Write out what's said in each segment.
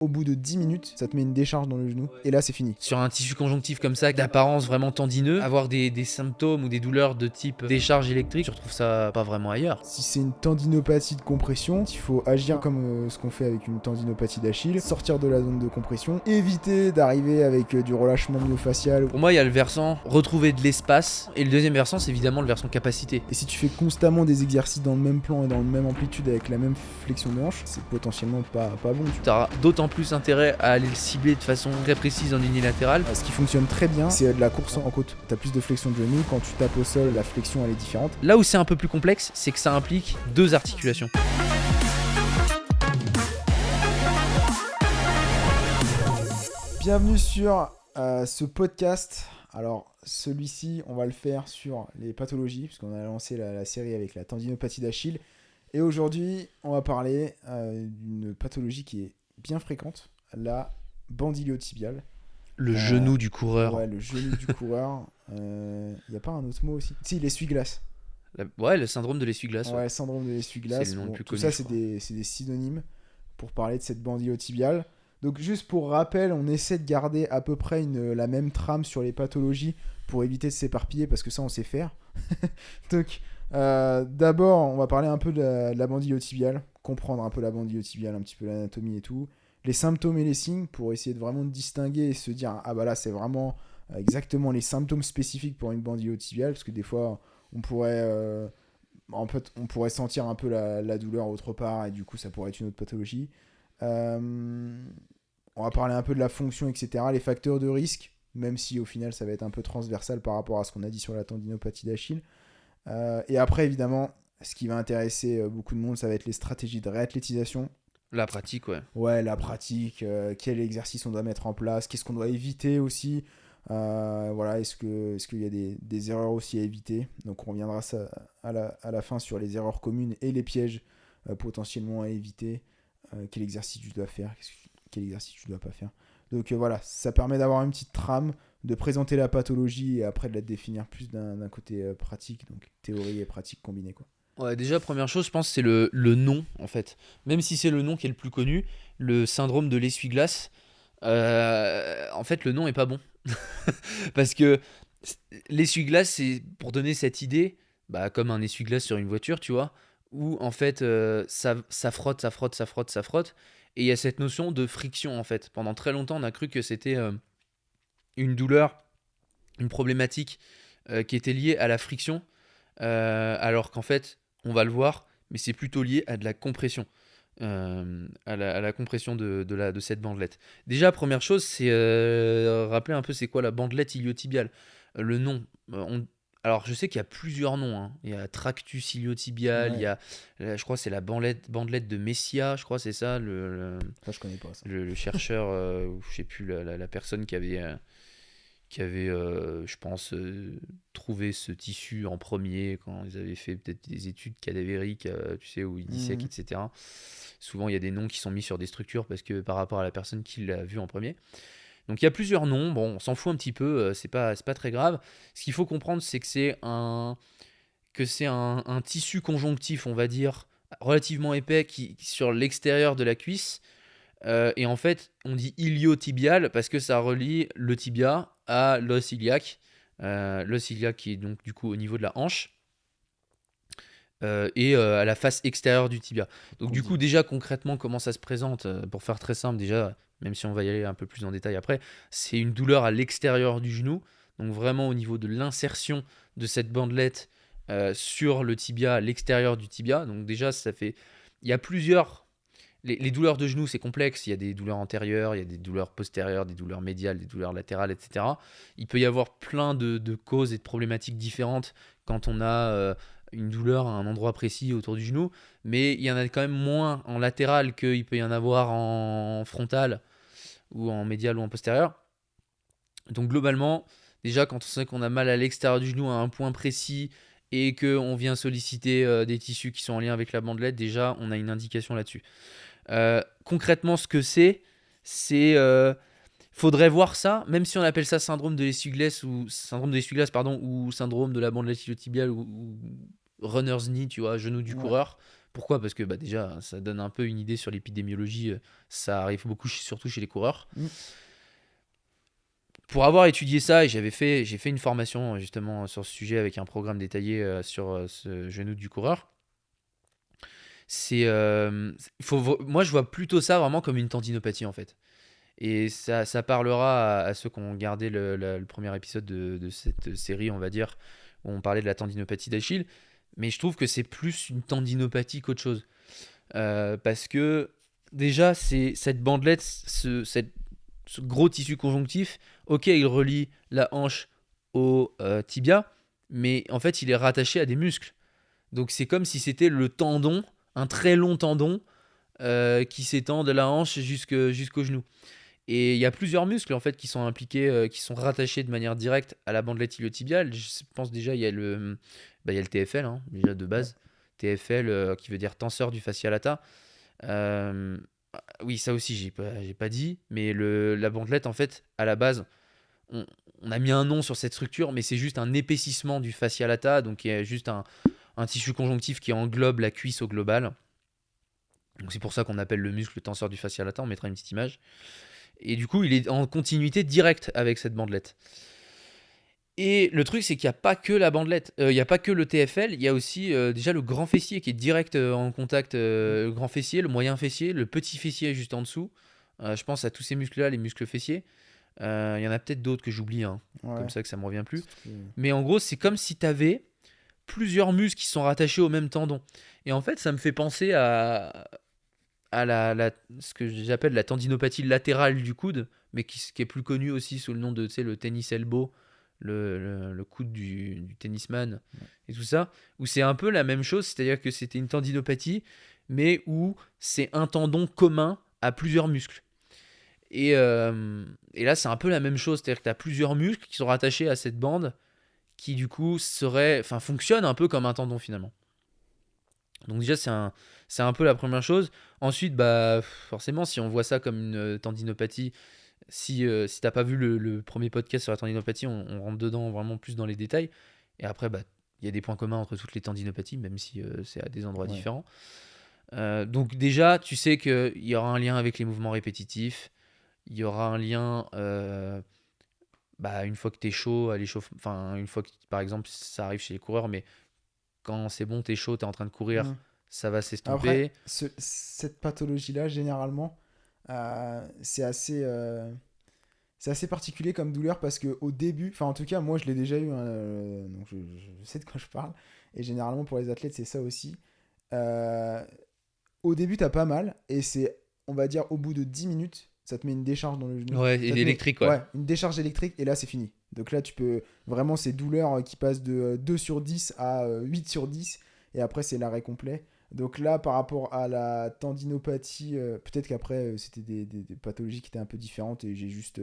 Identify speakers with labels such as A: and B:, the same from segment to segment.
A: au bout de 10 minutes, ça te met une décharge dans le genou, et là c'est fini.
B: Sur un tissu conjonctif comme ça, d'apparence vraiment tendineux, avoir des symptômes ou des douleurs de type décharge électrique, je retrouve ça pas vraiment ailleurs.
A: Si c'est une tendinopathie de compression, il faut agir comme ce qu'on fait avec une tendinopathie d'Achille, sortir de la zone de compression, éviter d'arriver avec du relâchement myofacial.
B: Pour moi, il y a le versant retrouver de l'espace, et le deuxième versant, c'est évidemment le versant capacité.
A: Et si tu fais constamment des exercices dans le même plan et dans la même amplitude avec la même flexion de hanche, c'est potentiellement pas bon.
B: Tu auras d'autant plus intérêt à aller le cibler de façon très précise en unilatéral.
A: Ce qui fonctionne très bien, c'est de la course en côte. T'as plus de flexion de genou, quand tu tapes au sol, la flexion elle est différente.
B: Là où c'est un peu plus complexe, c'est que ça implique 2 articulations.
A: Bienvenue sur ce podcast. Alors celui-ci, on va le faire sur les pathologies, puisqu'on a lancé la série avec la tendinopathie d'Achille. Et aujourd'hui, on va parler d'une pathologie qui est bien fréquente, la bandyliotibiale.
B: Le genou du coureur.
A: Ouais, le genou du coureur. Y a pas un autre mot aussi? Si, l'essuie-glace.
B: Ouais, le syndrome de l'essuie-glace.
A: Ouais, syndrome de l'essuie-glace.
B: C'est le nom le plus
A: tout
B: connu,
A: ça,
B: je
A: c'est des synonymes pour parler de cette bandyliotibiale. Donc, juste pour rappel, on essaie de garder à peu près la même trame sur les pathologies pour éviter de s'éparpiller, parce que ça, on sait faire. Donc, d'abord, on va parler un peu de la bandyliotibiale, comprendre un peu la bandyliotibiale, un petit peu l'anatomie et tout. Les symptômes et les signes pour essayer de vraiment distinguer et se dire ah bah là c'est vraiment exactement les symptômes spécifiques pour une bandyliotibiale, parce que des fois on pourrait en fait on pourrait sentir un peu la douleur autre part et du coup ça pourrait être une autre pathologie. On va parler un peu de la fonction, etc., les facteurs de risque, même si au final ça va être un peu transversal par rapport à ce qu'on a dit sur la tendinopathie d'Achille. Et après évidemment ce qui va intéresser beaucoup de monde, ça va être les stratégies de réathlétisation.
B: La pratique, ouais.
A: Ouais, la pratique, quel exercice on doit mettre en place, qu'est-ce qu'on doit éviter aussi. Voilà, est-ce qu'il y a des erreurs aussi à éviter. Donc on reviendra ça à la fin sur les erreurs communes et les pièges potentiellement à éviter. Quel exercice tu dois faire, quel exercice tu dois pas faire. Donc voilà, ça permet d'avoir une petite trame, de présenter la pathologie et après de la définir plus d'un côté pratique, donc théorie et pratique combinées, quoi.
B: Ouais, déjà, première chose, je pense, c'est le nom, en fait. Même si c'est le nom qui est le plus connu, le syndrome de l'essuie-glace, en fait, le nom est pas bon. Parce que l'essuie-glace, c'est pour donner cette idée, bah, comme un essuie-glace sur une voiture, tu vois, où, en fait, ça frotte, ça frotte, ça frotte, ça frotte. Et il y a cette notion de friction, en fait. Pendant très longtemps, on a cru que c'était une douleur, une problématique qui était liée à la friction, alors qu'en fait, on va le voir, mais c'est plutôt lié à de la compression, à la compression de cette bandelette. Déjà, première chose, c'est rappeler un peu c'est quoi la bandelette iliotibiale. Le nom, alors je sais qu'il y a plusieurs noms, hein. Il y a tractus iliotibial,
A: Ouais.
B: il y a, je crois que c'est la bandelette de Messia, je crois que c'est ça,
A: Ça, je connais pas ça.
B: le chercheur, ou je sais plus, la personne qui avait, je pense, trouvé ce tissu en premier quand ils avaient fait peut-être des études cadavériques, tu sais, où ils dissèquent, etc. Souvent, il y a des noms qui sont mis sur des structures parce que par rapport à la personne qui l'a vu en premier. Donc, il y a plusieurs noms. Bon, on s'en fout un petit peu, c'est pas très grave. Ce qu'il faut comprendre, c'est que c'est un tissu conjonctif, on va dire, relativement épais qui sur l'extérieur de la cuisse. Et en fait, on dit iliotibial parce que ça relie le tibia à l'os iliaque. L'os iliaque qui est donc du coup au niveau de la hanche et à la face extérieure du tibia. Donc du coup, déjà concrètement, comment ça se présente, pour faire très simple, déjà, même si on va y aller un peu plus en détail après, c'est une douleur à l'extérieur du genou, donc vraiment au niveau de l'insertion de cette bandelette sur le tibia, à l'extérieur du tibia. Donc déjà, ça fait... Il y a plusieurs... Les douleurs de genoux, c'est complexe. Il y a des douleurs antérieures, il y a des douleurs postérieures, des douleurs médiales, des douleurs latérales, etc. Il peut y avoir plein de causes et de problématiques différentes quand on a une douleur à un endroit précis autour du genou. Mais il y en a quand même moins en latéral qu'il peut y en avoir en frontal ou en médial ou en postérieur. Donc globalement, déjà quand on sait qu'on a mal à l'extérieur du genou à un point précis et qu'on vient solliciter des tissus qui sont en lien avec la bandelette, déjà on a une indication là-dessus. Concrètement, ce que faudrait voir ça, même si on appelle ça syndrome de l'essuie-glace ou syndrome de la bandelette iliotibiale ou runner's knee, tu vois, genou du coureur, Pourquoi? Parce que bah, déjà, ça donne un peu une idée sur l'épidémiologie. Ça arrive beaucoup, surtout chez les coureurs.
A: Mm.
B: Pour avoir étudié ça, et j'ai fait une formation justement sur ce sujet avec un programme détaillé sur ce genou du coureur. Moi, je vois plutôt ça vraiment comme une tendinopathie en fait. Et ça parlera à ceux qui ont regardé le premier épisode de cette série, on va dire, où on parlait de la tendinopathie d'Achille. Mais je trouve que c'est plus une tendinopathie qu'autre chose. Parce que déjà, c'est cette bandelette, ce gros tissu conjonctif, ok, il relie la hanche au tibia, mais en fait, il est rattaché à des muscles. Donc c'est comme si c'était le tendon, un très long tendon qui s'étend de la hanche jusqu'au genou. Et il y a plusieurs muscles en fait qui sont impliqués, qui sont rattachés de manière directe à la bandelette iliotibiale. Je pense déjà il y a il y a le TFL hein, déjà de
A: Ouais.
B: base. TFL qui veut dire tenseur du fascia lata. Euh, oui, ça aussi j'ai pas dit, mais la bandelette en fait à la base on, on a mis un nom sur cette structure, mais c'est juste un épaississement du fascia lata, donc il y a juste un tissu conjonctif qui englobe la cuisse au global. Donc c'est pour ça qu'on appelle le muscle le tenseur du fascia lata. On mettra une petite image. Et du coup, il est en continuité directe avec cette bandelette. Et le truc, c'est qu'il n'y a pas que la bandelette, il n'y a pas que le TFL, il y a aussi déjà le grand fessier qui est direct en contact, le grand fessier, le moyen fessier, le petit fessier juste en dessous. Je pense à tous ces muscles-là, les muscles fessiers. Il y en a peut-être d'autres que j'oublie, hein, comme
A: Ouais.
B: ça que ça me revient plus.
A: C'est-
B: Mais en gros, c'est comme si tu avais plusieurs muscles qui sont rattachés au même tendon. Et en fait, ça me fait penser à ce que j'appelle la tendinopathie latérale du coude, mais qui est plus connue aussi sous le nom de, tu sais, le tennis elbow, le coude du tennisman et tout ça, où c'est un peu la même chose, c'est-à-dire que c'était une tendinopathie, mais où c'est un tendon commun à plusieurs muscles. Et là, c'est un peu la même chose, c'est-à-dire que tu as plusieurs muscles qui sont rattachés à cette bande qui, du coup, fonctionne un peu comme un tendon finalement. Donc déjà, c'est un peu la première chose. Ensuite, bah, forcément, si on voit ça comme une tendinopathie, si t'as pas vu le premier podcast sur la tendinopathie, on rentre dedans vraiment plus dans les détails. Et après, bah, il y a des points communs entre toutes les tendinopathies, même si c'est à des endroits
A: Ouais.
B: différents. Donc déjà, tu sais qu'il y aura un lien avec les mouvements répétitifs. Il y aura un lien, bah, une fois que t'es chaud, enfin, une fois que, par exemple, ça arrive chez les coureurs, mais quand c'est bon, t'es chaud, t'es en train de courir,
A: Mm.
B: ça va
A: Après,
B: s'estomper.
A: cette pathologie-là, généralement, c'est c'est assez particulier comme douleur parce que au début, enfin en tout cas moi je l'ai déjà eu, hein, donc je sais de quoi je parle. Et généralement pour les athlètes c'est ça aussi. Euh, Au début t'as pas mal et c'est on va dire au bout de 10 minutes ça te met une décharge dans le genou.
B: Ouais,
A: Ça
B: et
A: te met
B: l'électrique, ouais.
A: ouais, une décharge électrique et là c'est fini. Donc là tu peux vraiment ces douleurs qui passent de 2 sur 10 à 8 sur 10 et après c'est l'arrêt complet. Donc là, par rapport à la tendinopathie, peut-être qu'après, c'était des pathologies qui étaient un peu différentes et j'ai juste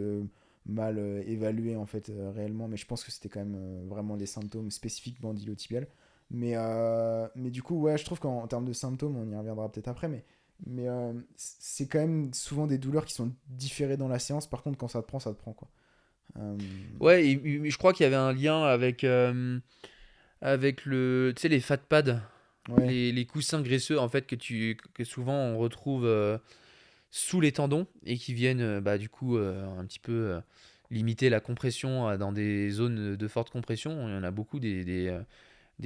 A: mal évalué en fait réellement, mais je pense que c'était quand même vraiment des symptômes spécifiques bandylotibiales. Mais du coup, ouais, je trouve qu'en termes de symptômes, on y reviendra peut-être après, mais c'est quand même souvent des douleurs qui sont différées dans la séance. Par contre, quand ça te prend quoi. Euh,
B: Ouais, et je crois qu'il y avait un lien avec tu sais, les fat pads,
A: ouais,
B: les coussins graisseux en fait que souvent on retrouve sous les tendons et qui viennent bah, du coup un petit peu limiter la compression dans des zones de forte compression. Il y en a beaucoup des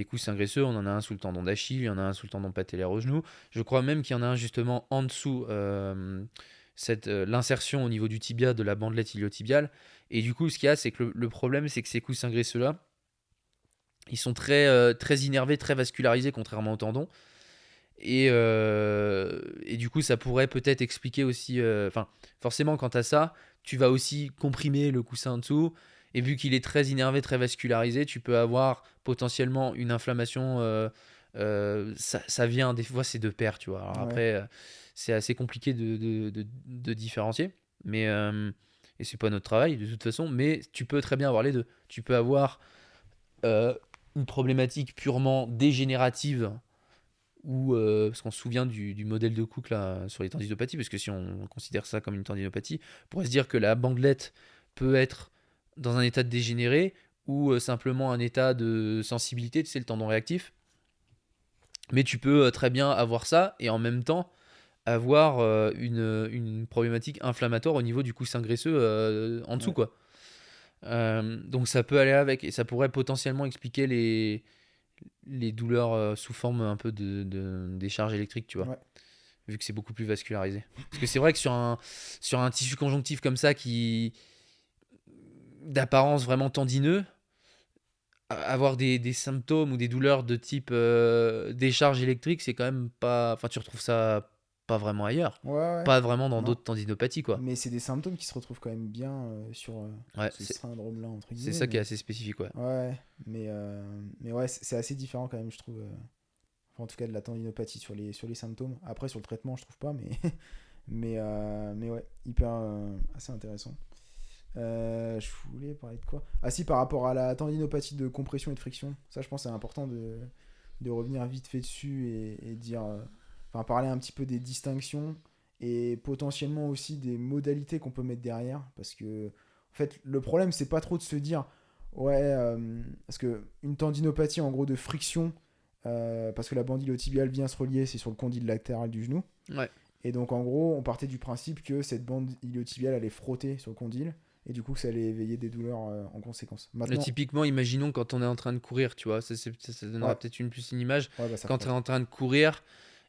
B: coussins graisseux. On en a un sous le tendon d'Achille, il y en a un sous le tendon patellaire au genou. Je crois même qu'il y en a un justement en dessous l'insertion au niveau du tibia de la bandelette iliotibiale. Et du coup, ce qu'il y a, c'est que le problème, c'est que ces coussins graisseux-là, ils sont très innervés, très vascularisés, contrairement au tendon. Et du coup, ça pourrait peut-être expliquer aussi. Enfin, forcément, quant à ça, tu vas aussi comprimer le coussin en dessous. Et vu qu'il est très innervé, très vascularisé, tu peux avoir potentiellement une inflammation. Ça vient, des fois, c'est de pair, tu vois. Alors
A: ouais.
B: après, c'est assez compliqué de différencier. Et c'est pas notre travail, de toute façon. Mais tu peux très bien avoir les deux. Tu peux avoir euh, une problématique purement dégénérative ou parce qu'on se souvient du modèle de Cook là, sur les tendinopathies, parce que si on considère ça comme une tendinopathie, on pourrait se dire que la bandelette peut être dans un état de dégénéré ou simplement un état de sensibilité, tu sais, le tendon réactif. Mais tu peux très bien avoir ça et en même temps avoir une problématique inflammatoire au niveau du coussin graisseux en dessous,
A: Ouais.
B: quoi. Donc ça peut aller avec et ça pourrait potentiellement expliquer les douleurs sous forme un peu de décharge électrique, tu vois,
A: Ouais.
B: vu que c'est beaucoup plus vascularisé. Parce que c'est vrai que sur un tissu conjonctif comme ça qui d'apparence vraiment tendineux, avoir des symptômes ou des douleurs de type décharge électrique, c'est quand même pas. Enfin, tu retrouves ça pas vraiment ailleurs.
A: Ouais, ouais.
B: Pas vraiment dans
A: Non.
B: d'autres tendinopathies, quoi.
A: Mais c'est des symptômes qui se retrouvent quand même bien sur
B: Ouais,
A: ce syndrome-là, entre
B: c'est
A: guillemets.
B: ça qui est
A: Mais
B: assez spécifique, ouais.
A: ouais, mais ouais, c'est assez différent quand même, je trouve. Enfin, en tout cas, de la tendinopathie sur les symptômes. Après, sur le traitement, je trouve pas, mais, mais ouais, hyper assez intéressant. Je voulais parler de quoi? Ah si, par rapport à la tendinopathie de compression et de friction, ça je pense que c'est important de revenir vite fait dessus et dire, enfin parler un petit peu des distinctions et potentiellement aussi des modalités qu'on peut mettre derrière, parce que en fait le problème c'est pas trop de se dire ouais, parce que une tendinopathie en gros de friction, parce que la bandylotibiale vient se relier, c'est sur le condyle latéral du genou.
B: Ouais.
A: Et donc en gros, on partait du principe que cette bande iliotibiale allait frotter sur le condyle et du coup que ça allait éveiller des douleurs en conséquence.
B: Là,
A: Maintenant,
B: typiquement, imaginons quand on est en train de courir, tu vois, ça donnera
A: ouais,
B: peut-être plus une image.
A: ouais, bah ça
B: Quand tu es
A: frotte.
B: en train de courir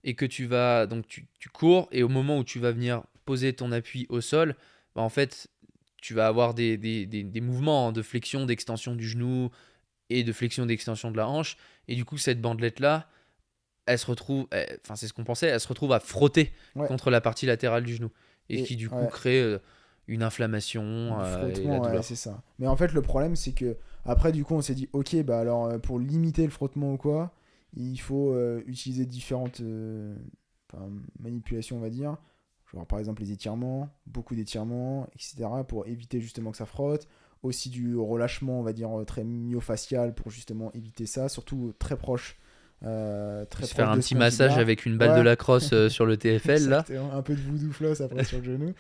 B: et que tu vas, donc tu cours, et au moment où tu vas venir poser ton appui au sol, bah, en fait, tu vas avoir des mouvements de flexion, d'extension du genou et de flexion, d'extension de la hanche. Et du coup, cette bandelette-là, elle se retrouve, enfin, c'est ce qu'on pensait, elle se retrouve à frotter
A: Ouais,
B: contre la partie latérale du genou. Et ce
A: et
B: qui, du coup,
A: ouais,
B: crée une inflammation
A: du
B: et la
A: frottement, ouais, c'est
B: douleur.
A: ça. Mais en fait, le problème c'est que après, du coup, on s'est dit, ok, bah alors pour limiter le frottement ou quoi, il faut utiliser différentes enfin, manipulations, on va dire. Genre par exemple les étirements, beaucoup d'étirements, etc. pour éviter justement que ça frotte. Aussi du relâchement, on va dire, très myofascial pour justement éviter ça, surtout très
B: Se faire
A: proche
B: un
A: de ce
B: petit massage
A: condyle-là.
B: avec une balle de
A: Ouais,
B: lacrosse sur le TFL, là.
A: exactement. Un peu de voodoo floss après sur le genou.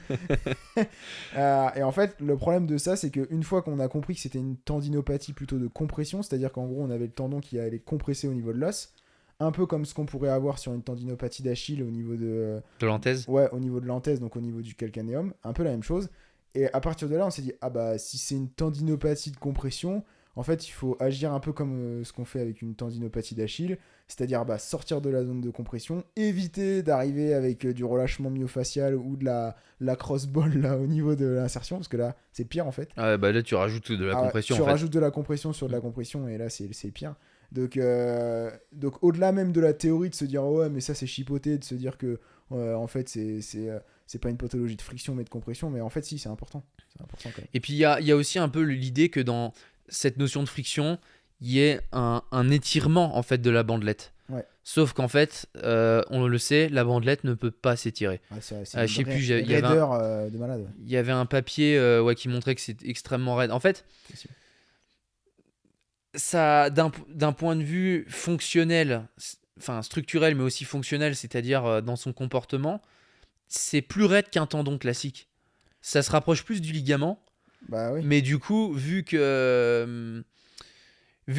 A: Et en fait, le problème de ça, c'est qu'une fois qu'on a compris que c'était une tendinopathie plutôt de compression, c'est-à-dire qu'en gros, on avait le tendon qui allait compresser au niveau de l'os, un peu comme ce qu'on pourrait avoir sur une tendinopathie d'Achille au niveau
B: De l'anthèse.
A: ouais, au niveau de l'anthèse, donc au niveau du calcanéum, un peu la même chose. Et à partir de là, on s'est dit, ah bah, si c'est une tendinopathie de compression, en fait, il faut agir un peu comme ce qu'on fait avec une tendinopathie d'Achille, c'est-à-dire bah, sortir de la zone de compression, éviter d'arriver avec du relâchement myofascial ou de la crossball là, au niveau de l'insertion, parce que là, c'est pire en fait.
B: Ah ouais, bah là, tu rajoutes de la
A: Ah ouais,
B: compression,
A: tu
B: en fait.
A: rajoutes de la compression sur de la compression et là c'est pire. Donc au-delà même de la théorie de se dire oh ouais mais ça c'est chipoté, de se dire que en fait c'est pas une pathologie de friction mais de compression, mais en fait si c'est important. C'est important quand même.
B: Et puis, il y a aussi un peu l'idée que dans cette notion de friction, il y ait un étirement, en fait, de la bandelette.
A: Ouais,
B: Sauf qu'en fait, on le sait, la bandelette ne peut pas s'étirer.
A: ouais c'est
B: Je
A: une
B: sais plus, il y avait
A: raideur de malade. Ouais.
B: il y avait un papier ouais, qui montrait que c'était extrêmement raide. En fait,
A: Possible.
B: ça, d'un point de vue fonctionnel, enfin structurel, mais aussi fonctionnel, c'est-à-dire dans son comportement, c'est plus raide qu'un tendon classique. Ça se rapproche plus du ligament,
A: Bah oui.
B: mais du coup, vu que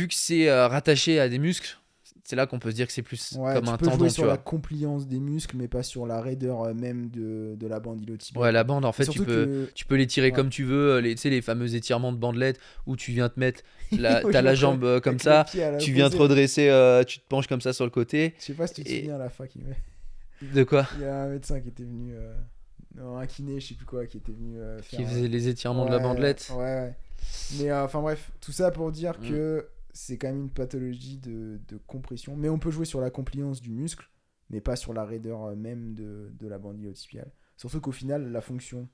B: c'est rattaché à des muscles, c'est là qu'on peut se dire que c'est plus
A: Ouais,
B: comme
A: tu
B: un
A: peux jouer
B: tendon, tu
A: sur la
B: vois.
A: compliance des muscles mais pas sur la raideur même de la bande iliotibiale
B: Ouais, la
A: quoi.
B: bande, en
A: Et
B: fait, tu
A: surtout
B: peux,
A: que
B: tu peux l'étirer
A: ouais.
B: comme tu veux. Tu sais, les fameux étirements de bandelette où tu viens te mettre,
A: Oui,
B: t'as
A: je vois
B: la
A: très
B: jambe comme
A: avec le
B: ça,
A: pied à
B: tu viens te
A: l'opposé là.
B: redresser, tu te penches comme ça sur le côté.
A: Je sais pas si tu te
B: Et
A: souviens à la fac,
B: de quoi?
A: il y a un médecin qui était venu non, un kiné, je sais plus quoi, qui était venu
B: Qui
A: faire.
B: faisait les étirements de la
A: Ouais,
B: bandelette.
A: ouais, ouais. Mais enfin bref, tout ça pour dire
B: Mm.
A: que c'est quand même une pathologie de compression. Mais on peut jouer sur la compliance du muscle, mais pas sur la raideur même de la bande iliotibiale. Surtout qu'au final, la fonction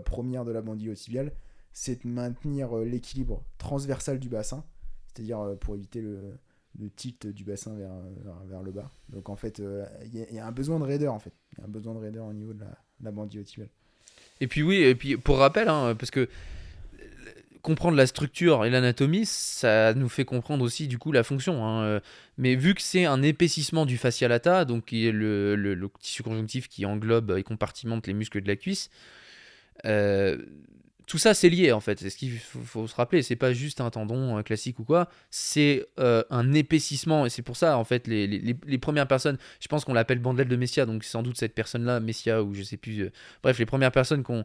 A: première de la bande iliotibiale, c'est de maintenir l'équilibre transversal du bassin, c'est-à-dire pour éviter le tilt du bassin vers le bas. Donc en fait, il y a un besoin de raideur en fait. Il y a un besoin de raideur au niveau de la bande iliotibiale.
B: Et puis oui, et puis pour rappel, hein, parce que comprendre la structure et l'anatomie, ça nous fait comprendre aussi du coup la fonction, hein. Mais vu que c'est un épaississement du fascia lata, donc qui est le tissu conjonctif qui englobe et compartimente les muscles de la cuisse, euh, tout ça c'est lié en fait. C'est ce qu'il faut se rappeler. C'est pas juste un tendon classique ou quoi. C'est un épaississement et c'est pour ça en fait les premières personnes. Je pense qu'on l'appelle bandelette de Messia, donc sans doute cette personne-là, Messia ou je sais plus. Bref, les premières personnes qui ont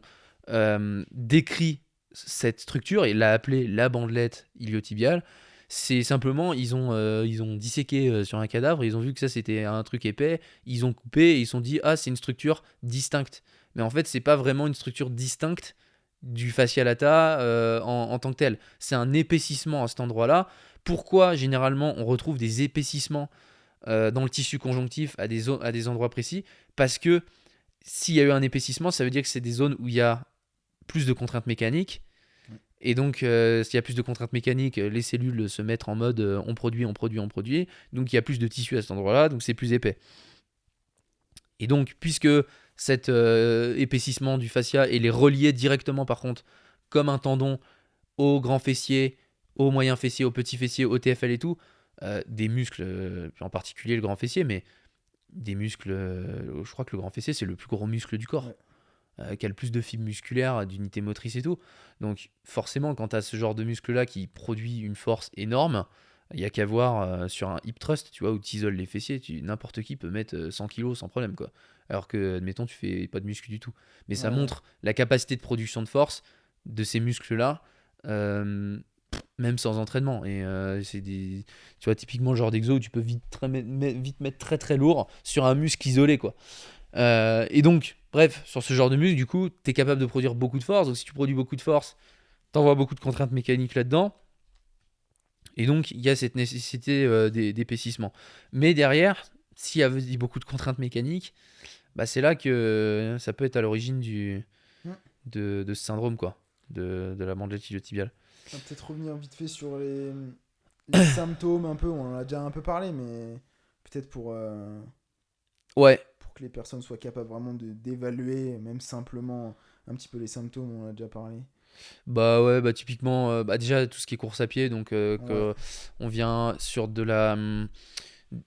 B: décrit cette structure et l'a appelée la bandelette iliotibiale. C'est simplement, ils ont disséqué sur un cadavre, ils ont vu que ça c'était un truc épais, ils ont coupé et ils se sont dit ah c'est une structure distincte. Mais en fait c'est pas vraiment une structure distincte du fascia lata en tant que tel. C'est un épaississement à cet endroit-là. Pourquoi généralement on retrouve des épaississements dans le tissu conjonctif à des endroits précis? Parce que s'il y a eu un épaississement, ça veut dire que c'est des zones où il y a plus de contraintes mécaniques. Et donc, s'il y a plus de contraintes mécaniques, les cellules se mettent en mode on produit. Donc, il y a plus de tissu à cet endroit-là, donc c'est plus épais. Et donc, puisque cet épaississement du fascia est relié directement, par contre, comme un tendon au grand fessier, au moyen fessier, au petit fessier, au TFL et tout, des muscles, en particulier le grand fessier, mais des muscles, je crois que le grand fessier, c'est le plus gros muscle du corps. Qui a le plus de fibres musculaires, d'unités motrices et tout. Donc forcément, quand tu as ce genre de muscle-là qui produit une force énorme, il n'y a qu'à voir sur un hip thrust, tu vois, où tu isoles les fessiers, n'importe qui peut mettre 100 kg sans problème, quoi. Alors que, admettons, tu fais pas de muscu du tout. Mais ça montre la capacité de production de force de ces muscles-là, même sans entraînement. Et c'est des... Tu vois, typiquement le genre d'exo où tu peux vite mettre très très lourd sur un muscle isolé, quoi. Et donc, bref, sur ce genre de muscle, du coup, tu es capable de produire beaucoup de force. Donc, si tu produis beaucoup de force, tu envoies beaucoup de contraintes mécaniques là-dedans. Et donc, il y a cette nécessité d'épaississement. Mais derrière, s'il y a beaucoup de contraintes mécaniques, bah, c'est là que ça peut être à l'origine de ce syndrome, quoi, de la bandelette iliotibiale.
A: On va peut-être revenir vite fait sur les symptômes un peu. On en a déjà un peu parlé, mais peut-être
B: Ouais.
A: pour que les personnes soient capables vraiment d'évaluer, même simplement un petit peu les symptômes, on en a déjà parlé.
B: Bah ouais, bah typiquement, déjà tout ce qui est course à pied, donc on vient sur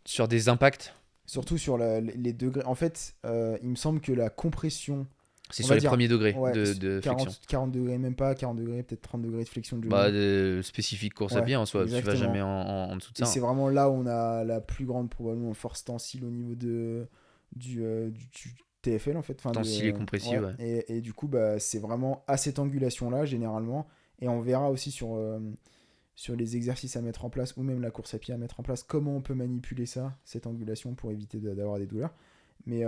B: sur des impacts.
A: Surtout sur les degrés. En fait, il me semble que la compression,
B: C'est
A: on
B: sur
A: va
B: les
A: dire,
B: premiers degrés
A: ouais,
B: de
A: 40,
B: flexion.
A: 40 degrés, même pas 40 degrés, peut-être 30 degrés de flexion du
B: Bah,
A: genou.
B: spécifique course à
A: Ouais,
B: pied en soi, tu vas
A: exactement.
B: jamais en dessous de
A: Et
B: ça.
A: c'est vraiment là où on a la plus grande probablement force tensile au niveau du TFL en fait. Enfin,
B: Tensile et compressive, ouais.
A: Et du coup, bah, c'est vraiment à cette angulation-là généralement. Et on verra aussi sur les exercices à mettre en place ou même la course à pied à mettre en place, comment on peut manipuler ça, cette angulation, pour éviter d'avoir des douleurs. Mais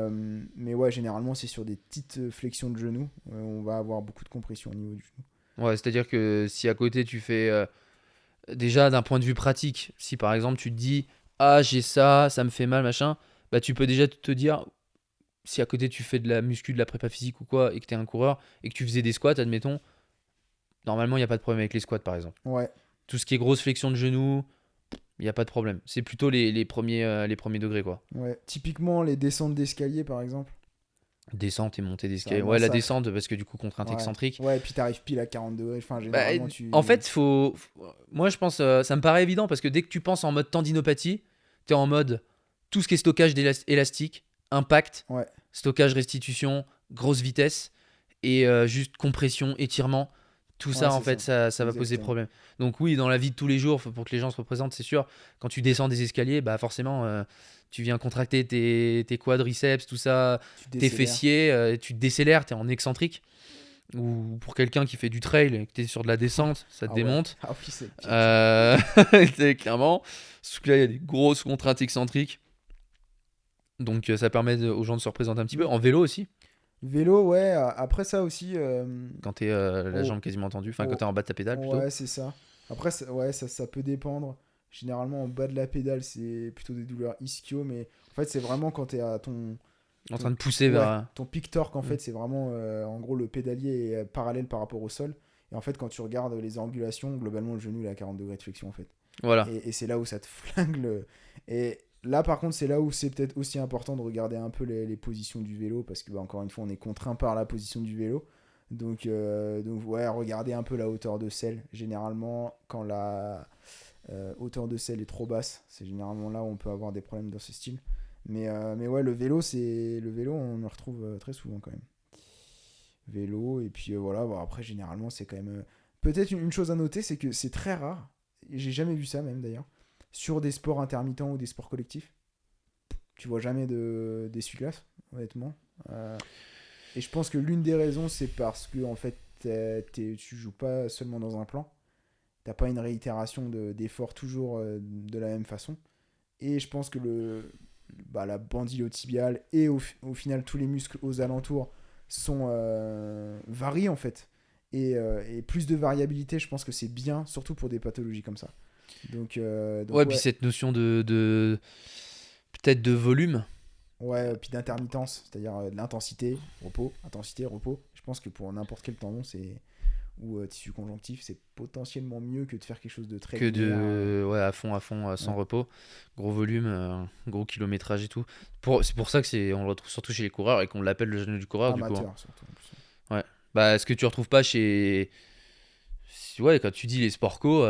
A: ouais, généralement, c'est sur des petites flexions de genoux. On va avoir beaucoup de compression au niveau du genou.
B: Ouais, c'est-à-dire que si à côté tu fais. Déjà, d'un point de vue pratique, si par exemple tu te dis ah, j'ai ça, ça me fait mal, machin, bah tu peux déjà te dire. Si à côté tu fais de la muscu, de la prépa physique ou quoi, et que tu es un coureur, et que tu faisais des squats, admettons, normalement il n'y a pas de problème avec les squats par exemple.
A: Ouais.
B: Tout ce qui est grosse flexion de genoux, il n'y a pas de problème. C'est plutôt les premiers degrés, quoi.
A: Ouais. Typiquement, les descentes d'escalier par exemple.
B: Descente et montée
A: C'est
B: d'escalier.
A: un
B: Ouais, la
A: massacre.
B: descente, parce que du coup, contrainte
A: Ouais.
B: excentrique.
A: Ouais, et puis t'arrives pile à 40 degrés. Enfin,
B: Bah,
A: généralement,
B: en fait, moi je pense, ça me paraît évident, parce que dès que tu penses en mode tendinopathie, tu es en mode tout ce qui est stockage élastique, impact,
A: Ouais.
B: stockage, restitution, grosse vitesse, et juste compression, étirement. Tout ça,
A: Ouais,
B: en
A: c'est
B: fait, ça va poser
A: Exactement.
B: problème. Donc oui, dans la vie de tous les jours, pour que les gens se représentent, c'est sûr, quand tu descends des escaliers, bah forcément, tu viens contracter tes quadriceps, tout ça,
A: Tu
B: tes
A: décélères.
B: fessiers, tu te décélères, tu es en excentrique. Ou pour quelqu'un qui fait du trail et que tu es sur de la descente, ça te
A: Ah ouais.
B: démonte.
A: Ah oui, c'est pire.
B: C'est clairement. Sauf que là, il y a des grosses contraintes excentriques. Donc ça permet aux gens de se représenter un petit peu. En vélo aussi,
A: Vélo, ouais. Après ça aussi.
B: quand tu es la
A: Oh.
B: jambe quasiment tendue. Enfin, quand
A: Oh.
B: tu es en bas de ta pédale plutôt.
A: Ouais, c'est ça. Après, ouais, ça peut dépendre. Généralement, en bas de la pédale, c'est plutôt des douleurs ischio, mais en fait, c'est vraiment quand t'es à
B: En train de pousser
A: ouais,
B: vers.
A: ton pic torque, en
B: Mm.
A: fait, c'est vraiment, en gros, le pédalier est parallèle par rapport au sol. Et en fait, quand tu regardes les angulations, globalement, le genou, il est à 40 degrés de flexion, en fait.
B: Voilà.
A: Et c'est là où ça te flingue Et là, par contre, c'est là où c'est peut-être aussi important de regarder un peu les positions du vélo, parce que, bah, encore une fois, on est contraint par la position du vélo. Donc ouais, regardez un peu la hauteur de selle. Généralement, quand la hauteur de selle est trop basse, c'est généralement là où on peut avoir des problèmes dans ce style. Mais ouais, le vélo, on le retrouve très souvent quand même. vélo. Et puis voilà, bon, après, généralement, c'est quand même. Peut-être une chose à noter, c'est que c'est très rare, et j'ai jamais vu ça même d'ailleurs, sur des sports intermittents ou des sports collectifs. Tu vois jamais d'essuie-glace, honnêtement. Et je pense que l'une des raisons, c'est parce que en fait, tu joues pas seulement dans un plan. T'as pas une réitération d'efforts toujours de la même façon. Et je pense que la bandylotibiale et au final tous les muscles aux alentours sont varient en fait. Et plus de variabilité, je pense que c'est bien, surtout pour des pathologies comme ça. Donc
B: Ouais, puis
A: ouais,
B: cette notion peut-être de volume.
A: ouais, puis d'intermittence, c'est-à-dire de l'intensité, repos, intensité, repos. Je pense que pour n'importe quel tendon, ou tissu conjonctif, c'est potentiellement mieux que de faire quelque chose de très
B: Que
A: linéaire.
B: ouais, à fond, sans
A: Ouais.
B: repos, gros volume, gros kilométrage et tout. C'est pour ça on le retrouve surtout chez les coureurs et qu'on l'appelle le genou du coureur, du coup. Hein.
A: Amateur surtout en plus.
B: Ouais. Bah, ce que tu retrouves pas ouais, quand tu dis les sport co,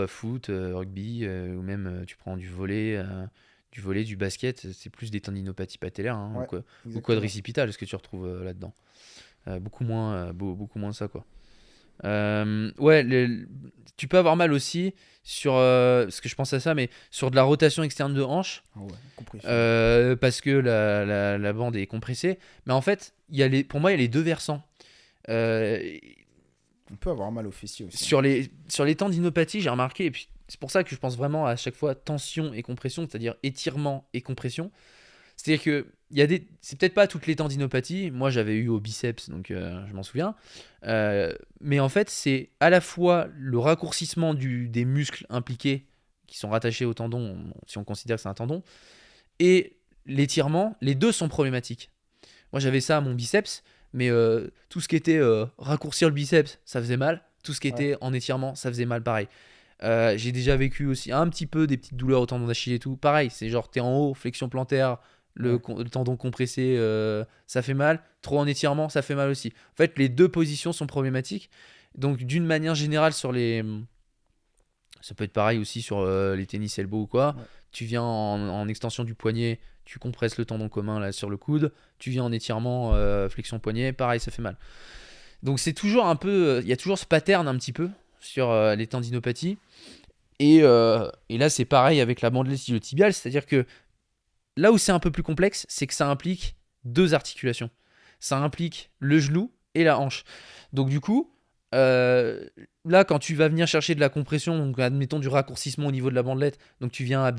B: foot, rugby, ou même tu prends du volley, du basket, c'est plus des tendinopathies patellaires, hein,
A: Ouais,
B: ou
A: exactement.
B: quadricipitales, ce que tu retrouves là-dedans. Beaucoup moins ça, quoi. Ouais, tu peux avoir mal aussi parce que je pense à ça, mais sur de la rotation externe de hanche,
A: Ah ouais, compression.
B: parce que la bande est compressée. Mais en fait, pour moi, il y a les deux versants. Euh,
A: On peut avoir mal aux fessiers aussi. Hein.
B: sur les tendinopathies, j'ai remarqué, et puis c'est pour ça que je pense vraiment à chaque fois tension et compression, c'est-à-dire étirement et compression. C'est-à-dire que c'est peut-être pas toutes les tendinopathies. Moi, j'avais eu au biceps, donc je m'en souviens. Mais en fait, c'est à la fois le raccourcissement des muscles impliqués qui sont rattachés au tendon, si on considère que c'est un tendon, et l'étirement. Les deux sont problématiques. Moi, j'avais ça à mon biceps, mais tout ce qui était raccourcir le biceps, ça faisait mal. Tout ce qui
A: Ouais.
B: était en étirement, ça faisait mal pareil. J'ai déjà vécu aussi un petit peu des petites douleurs au tendon d'Achille et tout. Pareil, c'est genre t'es en haut, flexion plantaire,
A: Ouais.
B: le tendon compressé, ça fait mal. Trop en étirement, ça fait mal aussi. En fait, les deux positions sont problématiques. Donc, d'une manière générale, ça peut être pareil aussi sur les tennis elbow ou quoi.
A: Ouais.
B: Tu viens en extension du poignet, tu compresses le tendon commun là sur le coude. Tu viens en étirement, flexion poignet, pareil, ça fait mal. Donc, c'est toujours un peu. Il y a toujours ce pattern un petit peu sur les tendinopathies. Et là, c'est pareil avec la bandelette ischiotitibiale, c'est-à-dire que là où c'est un peu plus complexe, c'est que ça implique deux articulations. Ça implique le genou et la hanche. Donc du coup, là, quand tu vas venir chercher de la compression, donc admettons du raccourcissement au niveau de la bandelette, donc tu viens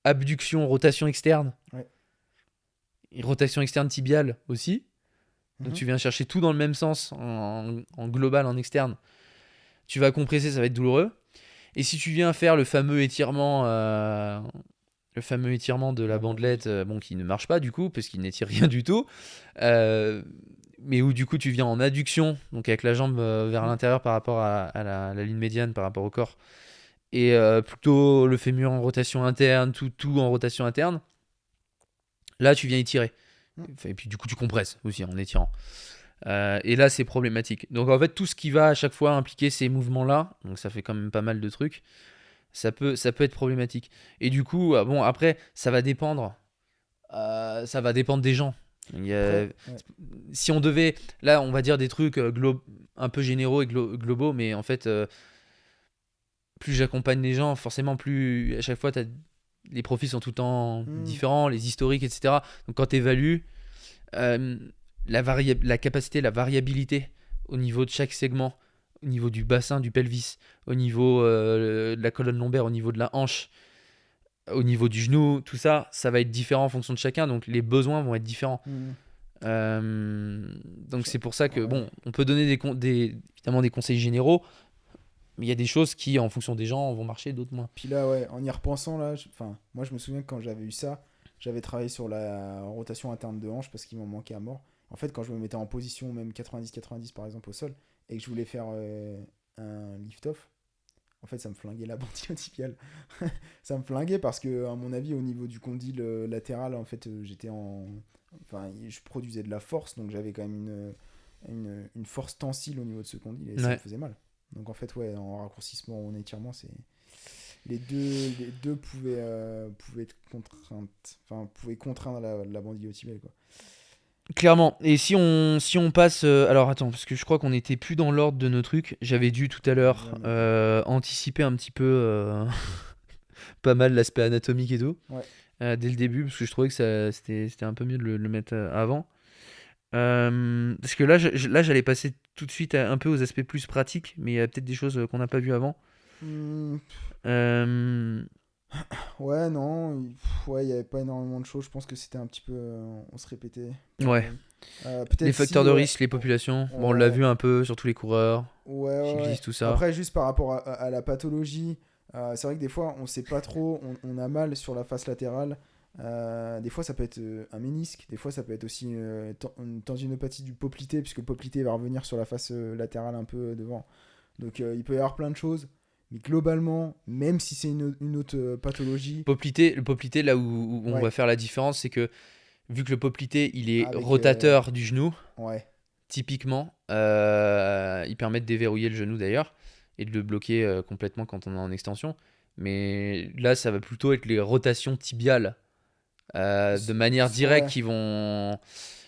B: abduction, rotation externe,
A: Ouais.
B: et rotation externe tibiale aussi. Donc
A: Mhm.
B: tu viens chercher tout dans le même sens, en global, en externe. Tu vas compresser, ça va être douloureux. Et si tu viens faire le fameux étirement de la
A: La
B: bandelette,
A: bandelette.
B: bon, qui ne marche pas du coup, parce qu'il n'étire rien du tout, euh, mais où du coup tu viens en adduction, donc avec la jambe vers
A: Mhm.
B: l'intérieur par rapport à la ligne médiane par rapport au corps, et plutôt le fémur en rotation interne, tout en rotation interne, là tu viens étirer.
A: Mhm.
B: Et puis du coup tu compresses aussi en étirant. Et là c'est problématique. Donc en fait tout ce qui va à chaque fois impliquer ces mouvements-là, donc ça fait quand même pas mal de trucs, ça peut être problématique. Et du coup, bon, après, ça va dépendre des gens.
A: Après, ouais.
B: Si on devait, là, on va dire des trucs un peu généraux et globaux, mais en fait, plus j'accompagne les gens, forcément, plus à chaque fois, les profils sont tout le temps
A: Mhm.
B: différents, les historiques, etc. Donc quand tu évalues euh, la capacité, la variabilité au niveau de chaque segment, au niveau du bassin, du pelvis, au niveau de la colonne lombaire, au niveau de la hanche, au niveau du genou, tout ça, ça va être différent en fonction de chacun, donc les besoins vont être différents.
A: Mhm.
B: Donc c'est pour ça que,
A: Ouais.
B: bon, on peut donner évidemment des conseils généraux, mais il y a des choses qui, en fonction des gens, vont marcher, d'autres moins.
A: Puis là, ouais, en y repensant, là, enfin, moi je me souviens que quand j'avais eu ça, j'avais travaillé sur la rotation interne de hanche parce qu'il m'en manquait à mort. En fait, quand je me mettais en position, même 90-90 par exemple au sol, et que je voulais faire un lift-off, en fait, ça me flinguait la bandille tibiale. Ça me flinguait parce que, à mon avis, au niveau du condyle latéral, en fait, j'étais en. Enfin, je produisais de la force, donc j'avais quand même une force tensile au niveau de ce condyle et ça me
B: Ouais.
A: faisait mal. Donc en fait, ouais, en raccourcissement ou en étirement, c'est les deux pouvaient être contraintes, enfin pouvaient contraindre la bandille tibiale quoi.
B: Clairement. Et si on passe. Alors attends, parce que je crois qu'on n'était plus dans l'ordre de nos trucs. J'avais dû tout à l'heure
A: Jamais.
B: anticiper un petit peu pas mal l'aspect anatomique et tout.
A: Ouais.
B: Dès le début, parce que je trouvais que c'était un peu mieux de le mettre avant. Parce que là, j'allais passer tout de suite un peu aux aspects plus pratiques, mais il y a peut-être des choses qu'on n'a pas vues avant.
A: Hmm,
B: Euh,
A: ouais, non, ouais, il n'y avait pas énormément de choses. Je pense que c'était un petit peu. On se répétait pas
B: ouais.
A: mal.
B: Les
A: Peut-être si,
B: facteurs de
A: ouais.
B: risque, les populations. Bon, on l'a
A: Ouais,
B: vu un peu, surtout les coureurs,
A: ouais, ouais, ouais.
B: cyclistes, tout ça.
A: Après, juste par rapport à la pathologie, c'est vrai que des fois, on sait pas trop. On a mal sur la face latérale. Des fois, ça peut être un ménisque. Des fois, ça peut être aussi une tendinopathie du poplité, puisque le poplité va revenir sur la face latérale un peu devant. Donc, il peut y avoir plein de choses. Mais globalement, même si c'est une autre pathologie,
B: Le poplité, là où on
A: ouais,
B: va faire la différence, c'est que vu que le poplité, il est
A: avec.
B: rotateur du genou,
A: Ouais.
B: typiquement, il permet de déverrouiller le genou d'ailleurs et de le bloquer complètement quand on est en extension. Mais là, ça va plutôt être les rotations tibiales de manière directe
A: Ouais.
B: qui vont,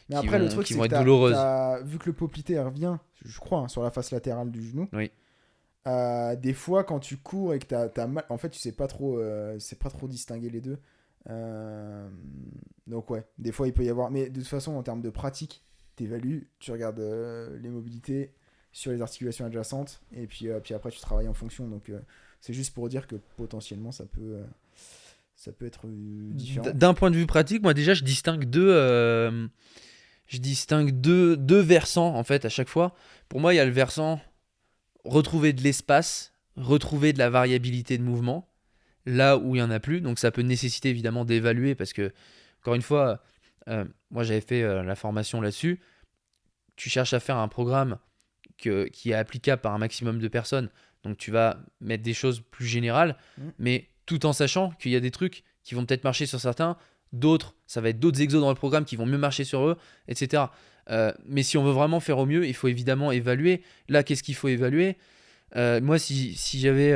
A: Mais
B: qui
A: après, le
B: vont,
A: truc,
B: qui
A: c'est
B: vont
A: que
B: être douloureuses.
A: vu que le poplité revient, je crois, hein, sur la face latérale du genou,
B: Oui.
A: des fois, quand tu cours et que t'as mal, en fait, tu sais pas trop distinguer les deux. Euh, donc, ouais, des fois, il peut y avoir. Mais de toute façon, en termes de pratique, t'évalues, tu regardes les mobilités sur les articulations adjacentes, et puis après, tu travailles en fonction. Donc, c'est juste pour dire que potentiellement, ça peut être différent.
B: D'un point de vue pratique, moi déjà, je distingue deux versants en fait à chaque fois. Pour moi, il y a le versant retrouver de l'espace, retrouver de la variabilité de mouvement, là où il n'y en a plus. Donc ça peut nécessiter évidemment d'évaluer parce que, encore une fois, moi j'avais fait la formation là-dessus. Tu cherches à faire un programme qui est applicable par un maximum de personnes. Donc tu vas mettre des choses plus générales,
A: Mm.
B: mais tout en sachant qu'il y a des trucs qui vont peut-être marcher sur certains, d'autres, ça va être d'autres exos dans le programme qui vont mieux marcher sur eux, etc. Mais si on veut vraiment faire au mieux, il faut évidemment évaluer. Là, qu'est-ce qu'il faut évaluer? Moi, si j'avais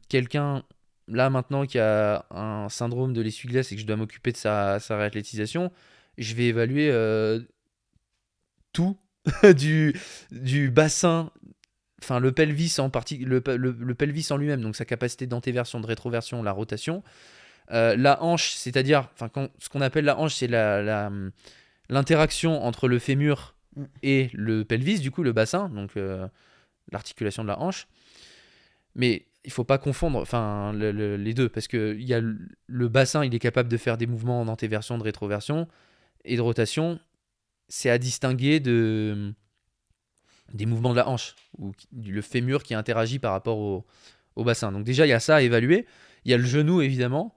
B: quelqu'un là maintenant qui a un syndrome de l'essuie-glace et que je dois m'occuper de sa réathlétisation, je vais évaluer tout du bassin, enfin le pelvis en partie, le pelvis en lui-même, donc sa capacité d'antéversion, de rétroversion, la rotation, la hanche, c'est-à-dire, enfin ce qu'on appelle la hanche, c'est l'interaction entre le fémur
A: Mm.
B: et le pelvis, du coup le bassin, donc l'articulation de la hanche. Mais il faut pas confondre enfin, les deux, parce que y a le bassin, il est capable de faire des mouvements d'antéversion, de rétroversion et de rotation. C'est à distinguer des mouvements de la hanche, ou le fémur qui interagit par rapport au bassin. Donc déjà, il y a ça à évaluer. Il y a le genou, évidemment.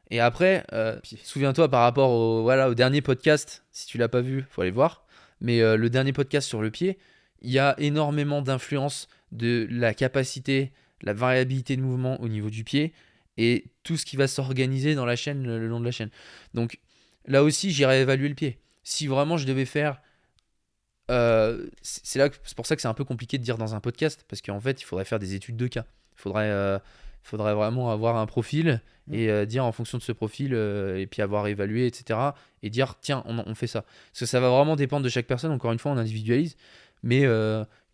B: Et après,
A: Pied.
B: souviens-toi par rapport au dernier podcast, si tu l'as pas vu, faut aller voir. Mais le dernier podcast sur le pied, il y a énormément d'influence de la capacité, la variabilité de mouvement au niveau du pied et tout ce qui va s'organiser dans la chaîne, le long de la chaîne. Donc là aussi, j'irai évaluer le pied. Si vraiment je devais faire c'est pour ça que c'est un peu compliqué de dire dans un podcast, parce qu'en fait, il faudrait faire des études de cas. Il faudrait vraiment avoir un profil
A: Mm.
B: et dire en fonction de ce profil, et puis avoir évalué, etc. Et dire, tiens, on fait ça. Parce que ça va vraiment dépendre de chaque personne. Encore une fois, on individualise, mais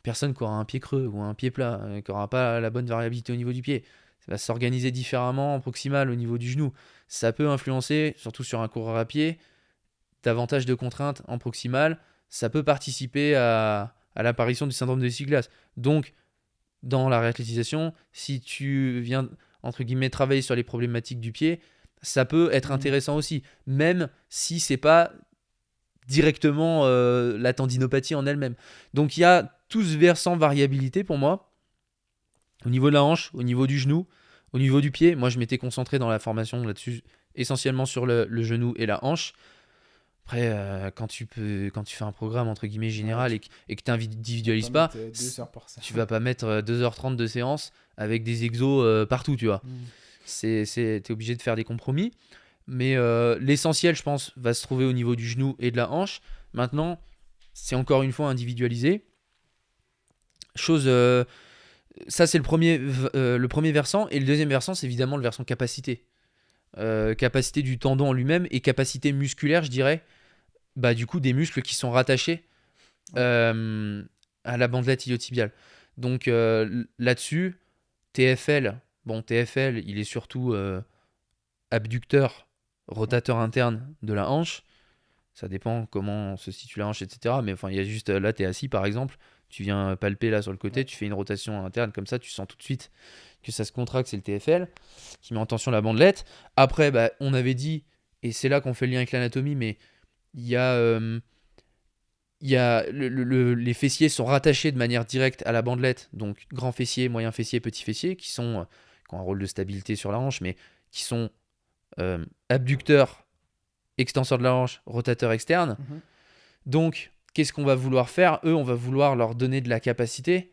B: personne qui aura un pied creux ou un pied plat, qui n'aura pas la bonne variabilité au niveau du pied, ça va s'organiser différemment en proximal au niveau du genou. Ça peut influencer, surtout sur un coureur à pied, davantage de contraintes en proximal, ça peut participer à l'apparition du syndrome de l'essuie-glace. Donc, dans la réathlétisation, si tu viens, entre guillemets, travailler sur les problématiques du pied, ça peut être
A: Mm.
B: intéressant aussi, même si c'est pas directement la tendinopathie en elle-même. Donc, il y a tout ce versant variabilité pour moi, au niveau de la hanche, au niveau du genou, au niveau du pied. Moi, je m'étais concentré dans la formation là-dessus, essentiellement sur le genou et la hanche. Après, quand tu fais un programme entre guillemets
A: Ouais,
B: général et que tu
A: tu vas
B: n'individualises
A: pas
B: pas,
A: mettre 2 heures par ça.
B: tu vas pas mettre 2h30 de séance avec des exos partout, tu vois.
A: Mm.
B: T'es obligé de faire des compromis. Mais l'essentiel, je pense, va se trouver au niveau du genou et de la hanche. Maintenant, c'est encore une fois individualisé. Ça, c'est le premier versant. Et le deuxième versant, c'est évidemment le versant capacité. Capacité du tendon en lui-même et capacité musculaire, je dirais, bah, du coup des muscles qui sont rattachés euh, à la bandelette iliotibiale. Donc là-dessus, TFL, il est surtout abducteur, rotateur interne de la hanche. Ça dépend comment se situe la hanche, etc. Mais enfin, il y a juste là, tu es assis par exemple, tu viens palper là sur le côté,
A: Ouais.
B: tu fais une rotation interne comme ça, tu sens tout de suite que ça se contracte, c'est le TFL qui met en tension la bandelette. Après, bah, on avait dit, et c'est là qu'on fait le lien avec l'anatomie, mais il y a, les fessiers sont rattachés de manière directe à la bandelette, donc grand fessier, moyen fessier, petit fessier, qui ont un rôle de stabilité sur la hanche, mais qui sont abducteurs, extenseurs de la hanche, rotateurs externes.
A: Mhm.
B: Donc, qu'est-ce qu'on va vouloir faire? Eux, on va vouloir leur donner de la capacité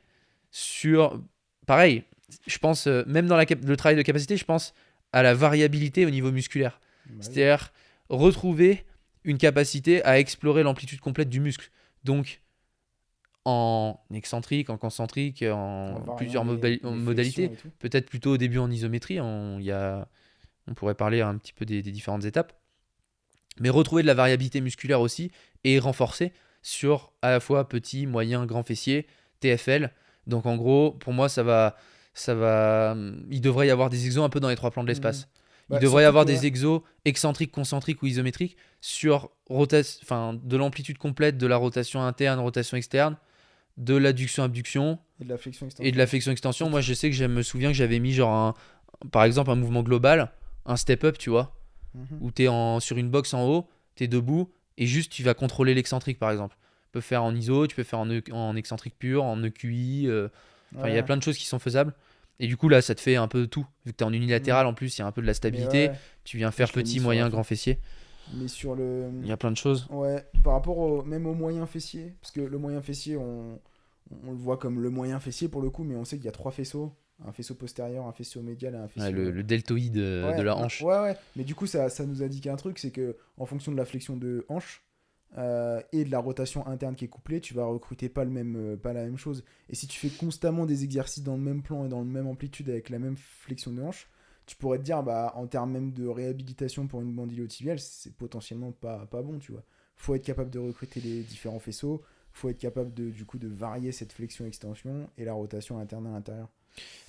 B: sur... Pareil, je pense, même dans le travail de capacité, je pense à la variabilité au niveau musculaire.
A: Bah oui.
B: C'est-à-dire retrouver une capacité à explorer l'amplitude complète du muscle. Donc, en excentrique, en concentrique, en
A: variant
B: plusieurs
A: les
B: modalités.
A: flexions et tout.
B: Peut-être plutôt au début en isométrie. On pourrait parler un petit peu des différentes étapes. Mais retrouver de la variabilité musculaire aussi et renforcer sur à la fois petit, moyen, grand fessier, TFL. Donc en gros, pour moi, il devrait y avoir des exos un peu dans les trois plans de
A: Mhm.
B: l'espace. Il
A: Bah,
B: devrait y
A: surtout
B: avoir
A: que, ouais.
B: des exos excentriques, concentriques ou isométriques sur de l'amplitude complète de la rotation interne, rotation externe, de l'adduction-abduction
A: Et de la flexion
B: et de
A: extension
B: la
A: aussi.
B: flexion-extension. Moi,
A: Surtout.
B: je sais que je me souviens que j'avais mis par exemple un mouvement global, un step-up, tu vois,
A: Mhm.
B: où tu es sur une box en haut, tu es debout, et juste tu vas contrôler l'excentrique par exemple. Tu peux faire en iso, tu peux faire en excentrique pur, en EQI, enfin il y a
A: Ouais.
B: plein de choses qui sont faisables. Et du coup là ça te fait un peu tout. Vu que tu es en unilatéral
A: Mhm.
B: en plus, il y a un peu de la
A: Mais
B: stabilité,
A: ouais,
B: tu viens
A: ça,
B: faire
A: je l'ai mis
B: petit,
A: sur la
B: moyen,
A: fin.
B: grand fessier.
A: Mais sur le.
B: Il y a plein de choses.
A: Ouais, par rapport même au moyen fessier, parce que le moyen fessier, on le voit comme le moyen fessier pour le coup, mais on sait qu'il y a trois faisceaux, un faisceau postérieur, un faisceau médial et un
B: Ouais,
A: faisceau...
B: le deltoïde de
A: Ouais,
B: la hanche.
A: ouais, ouais, mais du coup, ça nous indique un truc, c'est que en fonction de la flexion de hanche et de la rotation interne qui est couplée, tu vas recruter pas la même chose. Et si tu fais constamment des exercices dans le même plan et dans le même amplitude avec la même flexion de hanche, tu pourrais te dire, bah, en termes même de réhabilitation pour une bande iliotibiale, c'est potentiellement pas bon, tu vois. Faut être capable de recruter les différents faisceaux, faut être capable du coup de varier cette flexion-extension et la rotation interne à l'intérieur.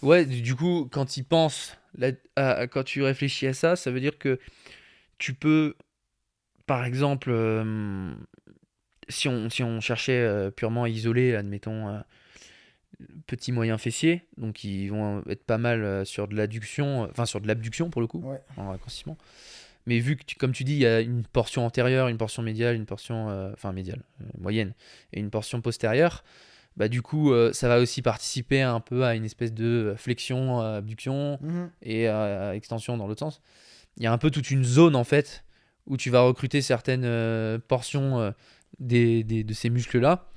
B: Ouais, du coup, quand il pense, quand tu réfléchis à ça, ça veut dire que tu peux, par exemple, si on cherchait purement à isoler, admettons, petit moyen fessier, donc ils vont être pas mal sur de l'adduction, enfin sur de l'abduction pour le coup,
A: Ouais.
B: en raccourcissement. Mais vu que, comme tu dis, il y a une portion antérieure, une portion médiale, une portion, enfin médiale, moyenne, et une portion postérieure, bah du coup, ça va aussi participer un peu à une espèce de flexion, abduction
A: Mhm.
B: et extension dans l'autre sens. Il y a un peu toute une zone en fait où tu vas recruter certaines portions de ces muscles-là.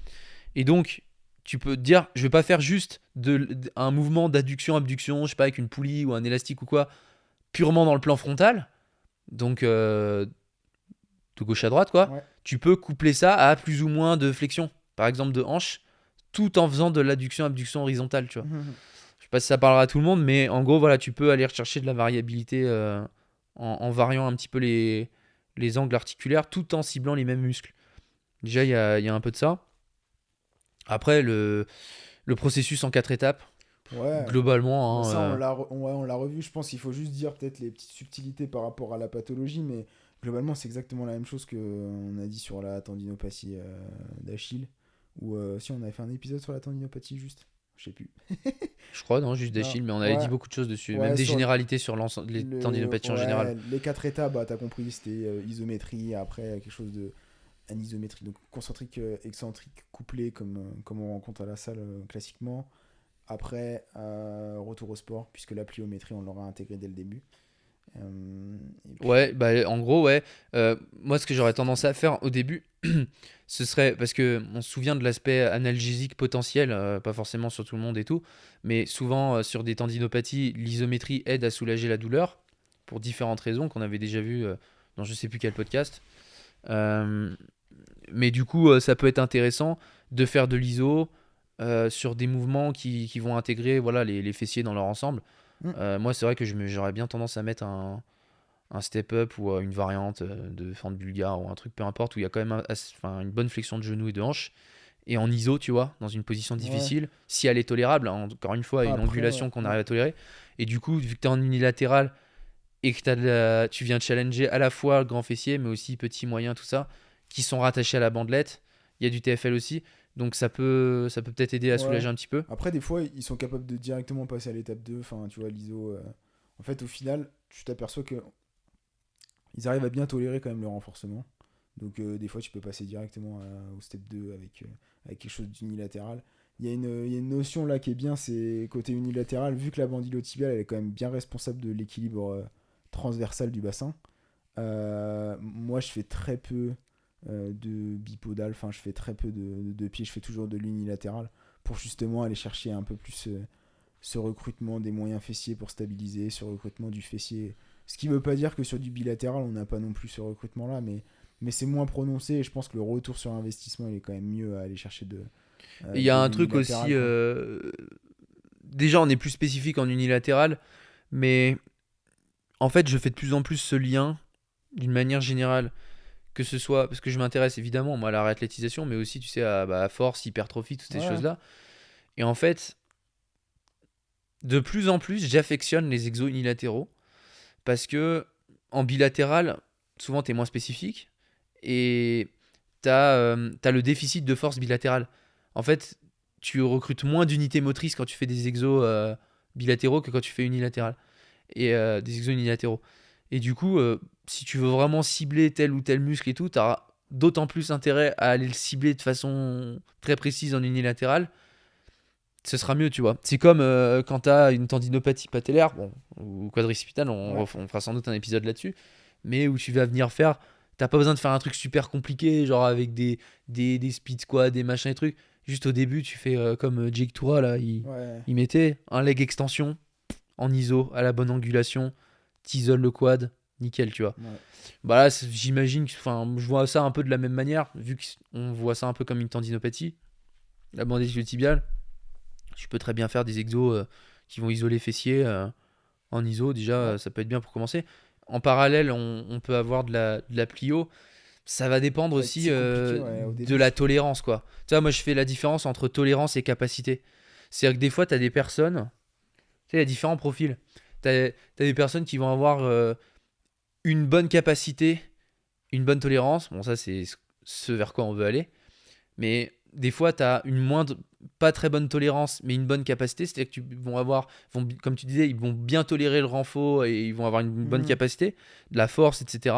B: Et donc, tu peux te dire, je vais pas faire juste un mouvement d'adduction-abduction, je sais pas, avec une poulie ou un élastique ou quoi, purement dans le plan frontal, donc de gauche à droite, quoi.
A: Ouais.
B: Tu peux coupler ça à plus ou moins de flexion, par exemple de hanche, tout en faisant de l'adduction-abduction horizontale, tu vois.
A: Mhm.
B: Je sais pas si ça parlera à tout le monde, mais en gros, voilà, tu peux aller rechercher de la variabilité en variant un petit peu les angles articulaires tout en ciblant les mêmes muscles. Déjà, il y a un peu de ça. Après, le processus en 4 étapes,
A: Ouais. Bah,
B: globalement,
A: ça,
B: hein,
A: on l'a revu. Je pense qu'il faut juste dire peut-être les petites subtilités par rapport à la pathologie, mais globalement, c'est exactement la même chose que on a dit sur la tendinopathie d'Achille. Ou si on avait fait un épisode sur la tendinopathie, juste. Je sais plus.
B: je crois, non, juste
A: Non,
B: d'Achille, mais on avait dit
A: ouais,
B: beaucoup de choses dessus, même
A: ouais,
B: des
A: sur
B: généralités sur l'ensemble, les tendinopathies en général.
A: ouais, les quatre étapes, bah, t'as compris, c'était isométrie, après quelque chose de anisométrie, donc concentrique, excentrique, couplé, comme on rencontre à la salle classiquement. Après, retour au sport, puisque la pliométrie, on l'aura intégré dès le début. Et
B: Ouais,
A: puis,
B: bah en gros, ouais. Moi, ce que j'aurais tendance à faire au début, ce serait parce que on se souvient de l'aspect analgésique potentiel, pas forcément sur tout le monde et tout, mais souvent sur des tendinopathies, l'isométrie aide à soulager la douleur pour différentes raisons qu'on avait déjà vues dans je sais plus quel podcast. Euh, mais du coup, ça peut être intéressant de faire de l'iso sur des mouvements qui vont intégrer voilà, les fessiers dans leur ensemble.
A: hmm,
B: Moi, c'est vrai que j'aurais bien tendance à mettre un step-up ou une variante de fente bulgare ou un truc, peu importe, où il y a quand même une bonne flexion de genou et de hanche. Et en ISO, tu vois, dans une position
A: Ouais.
B: difficile, si elle est tolérable, hein, encore une fois, une
A: Après, ouais.
B: angulation qu'on
A: Ouais.
B: arrive à tolérer. Et du coup, vu que tu es en unilatéral et que tu viens challenger à la fois le grand fessier, mais aussi petit, moyen, tout ça, qui sont rattachés à la bandelette, il y a du TFL aussi. Donc ça peut peut-être aider à
A: Ouais.
B: soulager un petit peu.
A: Après, des fois, ils sont capables de directement passer à l'étape 2. Enfin, tu vois, l'ISO. En fait, au final, tu t'aperçois que ils arrivent à bien tolérer quand même le renforcement. Donc, des fois, tu peux passer directement au step 2 avec quelque chose d'unilatéral. Il y a une notion là qui est bien, c'est côté unilatéral, vu que la bandylotibiale elle est quand même bien responsable de l'équilibre transversal du bassin. Moi, je fais très peu de bipodal, enfin, je fais très peu de pieds, je fais toujours de l'unilatéral pour justement aller chercher un peu plus ce recrutement des moyens fessiers pour stabiliser, ce recrutement du fessier. Ce qui ne veut pas dire que sur du bilatéral, on n'a pas non plus ce recrutement-là, mais c'est moins prononcé et je pense que le retour sur investissement, il est quand même mieux à aller chercher
B: Et il y
A: de
B: a un truc aussi.
A: l'unilatéral, quoi.
B: Déjà, on est plus spécifique en unilatéral, mais en fait, je fais de plus en plus ce lien d'une manière générale. Que ce soit parce que je m'intéresse évidemment moi à la réathlétisation, mais aussi tu sais à force, hypertrophie, toutes ces
A: Ouais,
B: choses-là. Et en fait, de plus en plus, j'affectionne les exos unilatéraux parce que en bilatéral, souvent tu es moins spécifique et t'as le déficit de force bilatérale. En fait, tu recrutes moins d'unités motrices quand tu fais des exos bilatéraux que quand tu fais unilatéral et des exos unilatéraux. Et du coup, si tu veux vraiment cibler tel ou tel muscle et tout, tu auras d'autant plus intérêt à aller le cibler de façon très précise en unilatéral. Ce sera mieux, tu vois. C'est comme quand tu as une tendinopathie patellaire, bon, ou quadricipitale,
A: ouais.
B: on fera sans doute un épisode là-dessus, mais où tu vas venir faire. T'as pas besoin de faire un truc super compliqué, genre avec des speed squats, des machins et trucs. Juste au début, tu fais comme Jake Toura, là,
A: Ouais,
B: il mettait un leg extension en ISO, à la bonne angulation, t'isoles le quad, nickel, tu vois.
A: ouais.
B: Bah là, j'imagine que, enfin, je vois ça un peu de la même manière, vu qu'on voit ça un peu comme une tendinopathie, la bandage tibiale. Tu peux très bien faire des exos qui vont isoler fessiers en ISO, déjà,
A: Ouais.
B: ça peut être bien pour commencer. En parallèle, on peut avoir de la plio. Ça va dépendre aussi
A: C'est compliqué, ouais, au
B: de
A: début.
B: la tolérance, quoi. Tu vois, moi, je fais la différence entre tolérance et capacité. C'est-à-dire que des fois, tu as des personnes, tu sais, il y a différents profils. Tu as des personnes qui vont avoir une bonne capacité, une bonne tolérance. Bon, ça, c'est ce vers quoi on veut aller. Mais des fois, tu as une moindre, pas très bonne tolérance, mais une bonne capacité. C'est-à-dire que comme tu disais, ils vont bien tolérer le renfort et ils vont avoir une bonne
A: Mhm.
B: capacité, de la force, etc.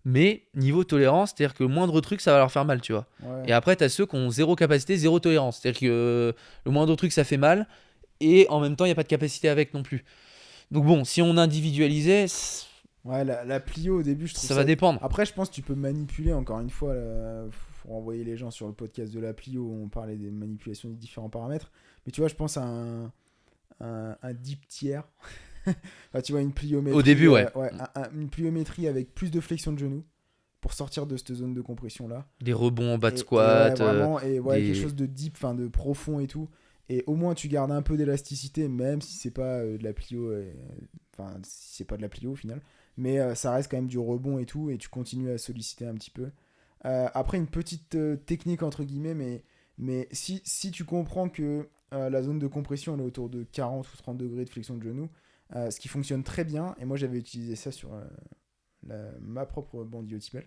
B: Mais niveau tolérance, c'est-à-dire que le moindre truc, ça va leur faire mal, tu vois.
A: Ouais.
B: Et après, tu as ceux qui ont zéro capacité, zéro tolérance. C'est-à-dire que le moindre truc, ça fait mal. Et en même temps, il n'y a pas de capacité avec non plus. Donc bon, si on individualisait,
A: Ouais, la Plio au début, je trouve
B: ça
A: ça.
B: va dépendre.
A: Après, je pense que tu peux manipuler encore une fois. Faut renvoyer les gens sur le podcast de la Plio où on parlait des manipulations des différents paramètres. Mais tu vois, je pense à un deep tiers. Enfin, tu vois, une
B: Au
A: pliométrie,
B: début, ouais.
A: ouais, une pliométrie avec plus de flexion de genou pour sortir de cette zone de compression là.
B: Des rebonds en bas de
A: Et ouais,
B: squat,
A: vraiment, et ouais, quelque
B: des...
A: chose de deep, enfin de profond et tout. Et au moins, tu gardes un peu d'élasticité, même si c'est pas de la plio, enfin, si c'est pas de la plio au final. Mais ça reste quand même du rebond et tout, et tu continues à solliciter un petit peu. Après, une petite technique entre guillemets, mais si tu comprends que la zone de compression elle est autour de 40 ou 30 degrés de flexion de genou, ce qui fonctionne très bien, et moi j'avais utilisé ça sur ma propre bandiotibiale,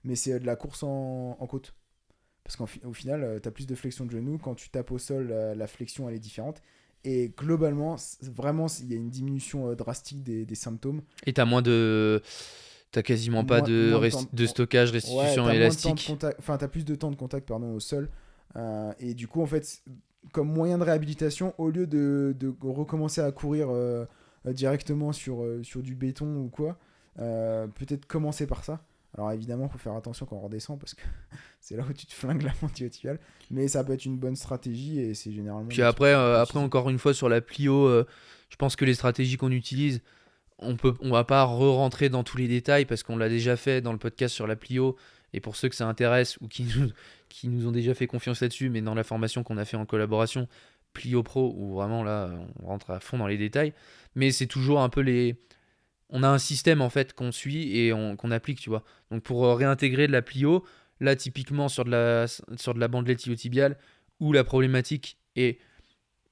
A: mais c'est de la course en côte. Parce qu'au final, tu as plus de flexion de genou. Quand tu tapes au sol, la flexion, elle est différente. Et globalement, vraiment, il y a une diminution drastique des symptômes.
B: Et t'as moins de... T'as quasiment pas
A: Moins de temps
B: de stockage,
A: ouais,
B: restitution
A: t'as moins de temps de
B: élastique.
A: contact. Enfin, t'as plus de temps de contact, pardon, au sol. Et du coup, en fait, comme moyen de réhabilitation, au lieu de recommencer à courir directement sur du béton ou quoi, peut-être commencer par ça. Alors évidemment, il faut faire attention quand on redescend parce que c'est là où tu te flingues la montée. Mais ça peut être une bonne stratégie et c'est généralement
B: Puis
A: des trucs qu'on peut
B: après
A: utiliser.
B: encore une fois, sur la Plio, je pense que les stratégies qu'on utilise, on va pas re-rentrer dans tous les détails parce qu'on l'a déjà fait dans le podcast sur la Plio. Et pour ceux que ça intéresse ou qui nous ont déjà fait confiance là-dessus, mais dans la formation qu'on a fait en collaboration, Plio Pro, où vraiment là, on rentre à fond dans les détails. Mais c'est toujours un peu on a un système en fait qu'on suit et qu'on applique, tu vois. Donc pour réintégrer de la plio, là typiquement sur de la bandelette iliotibiale, où la problématique est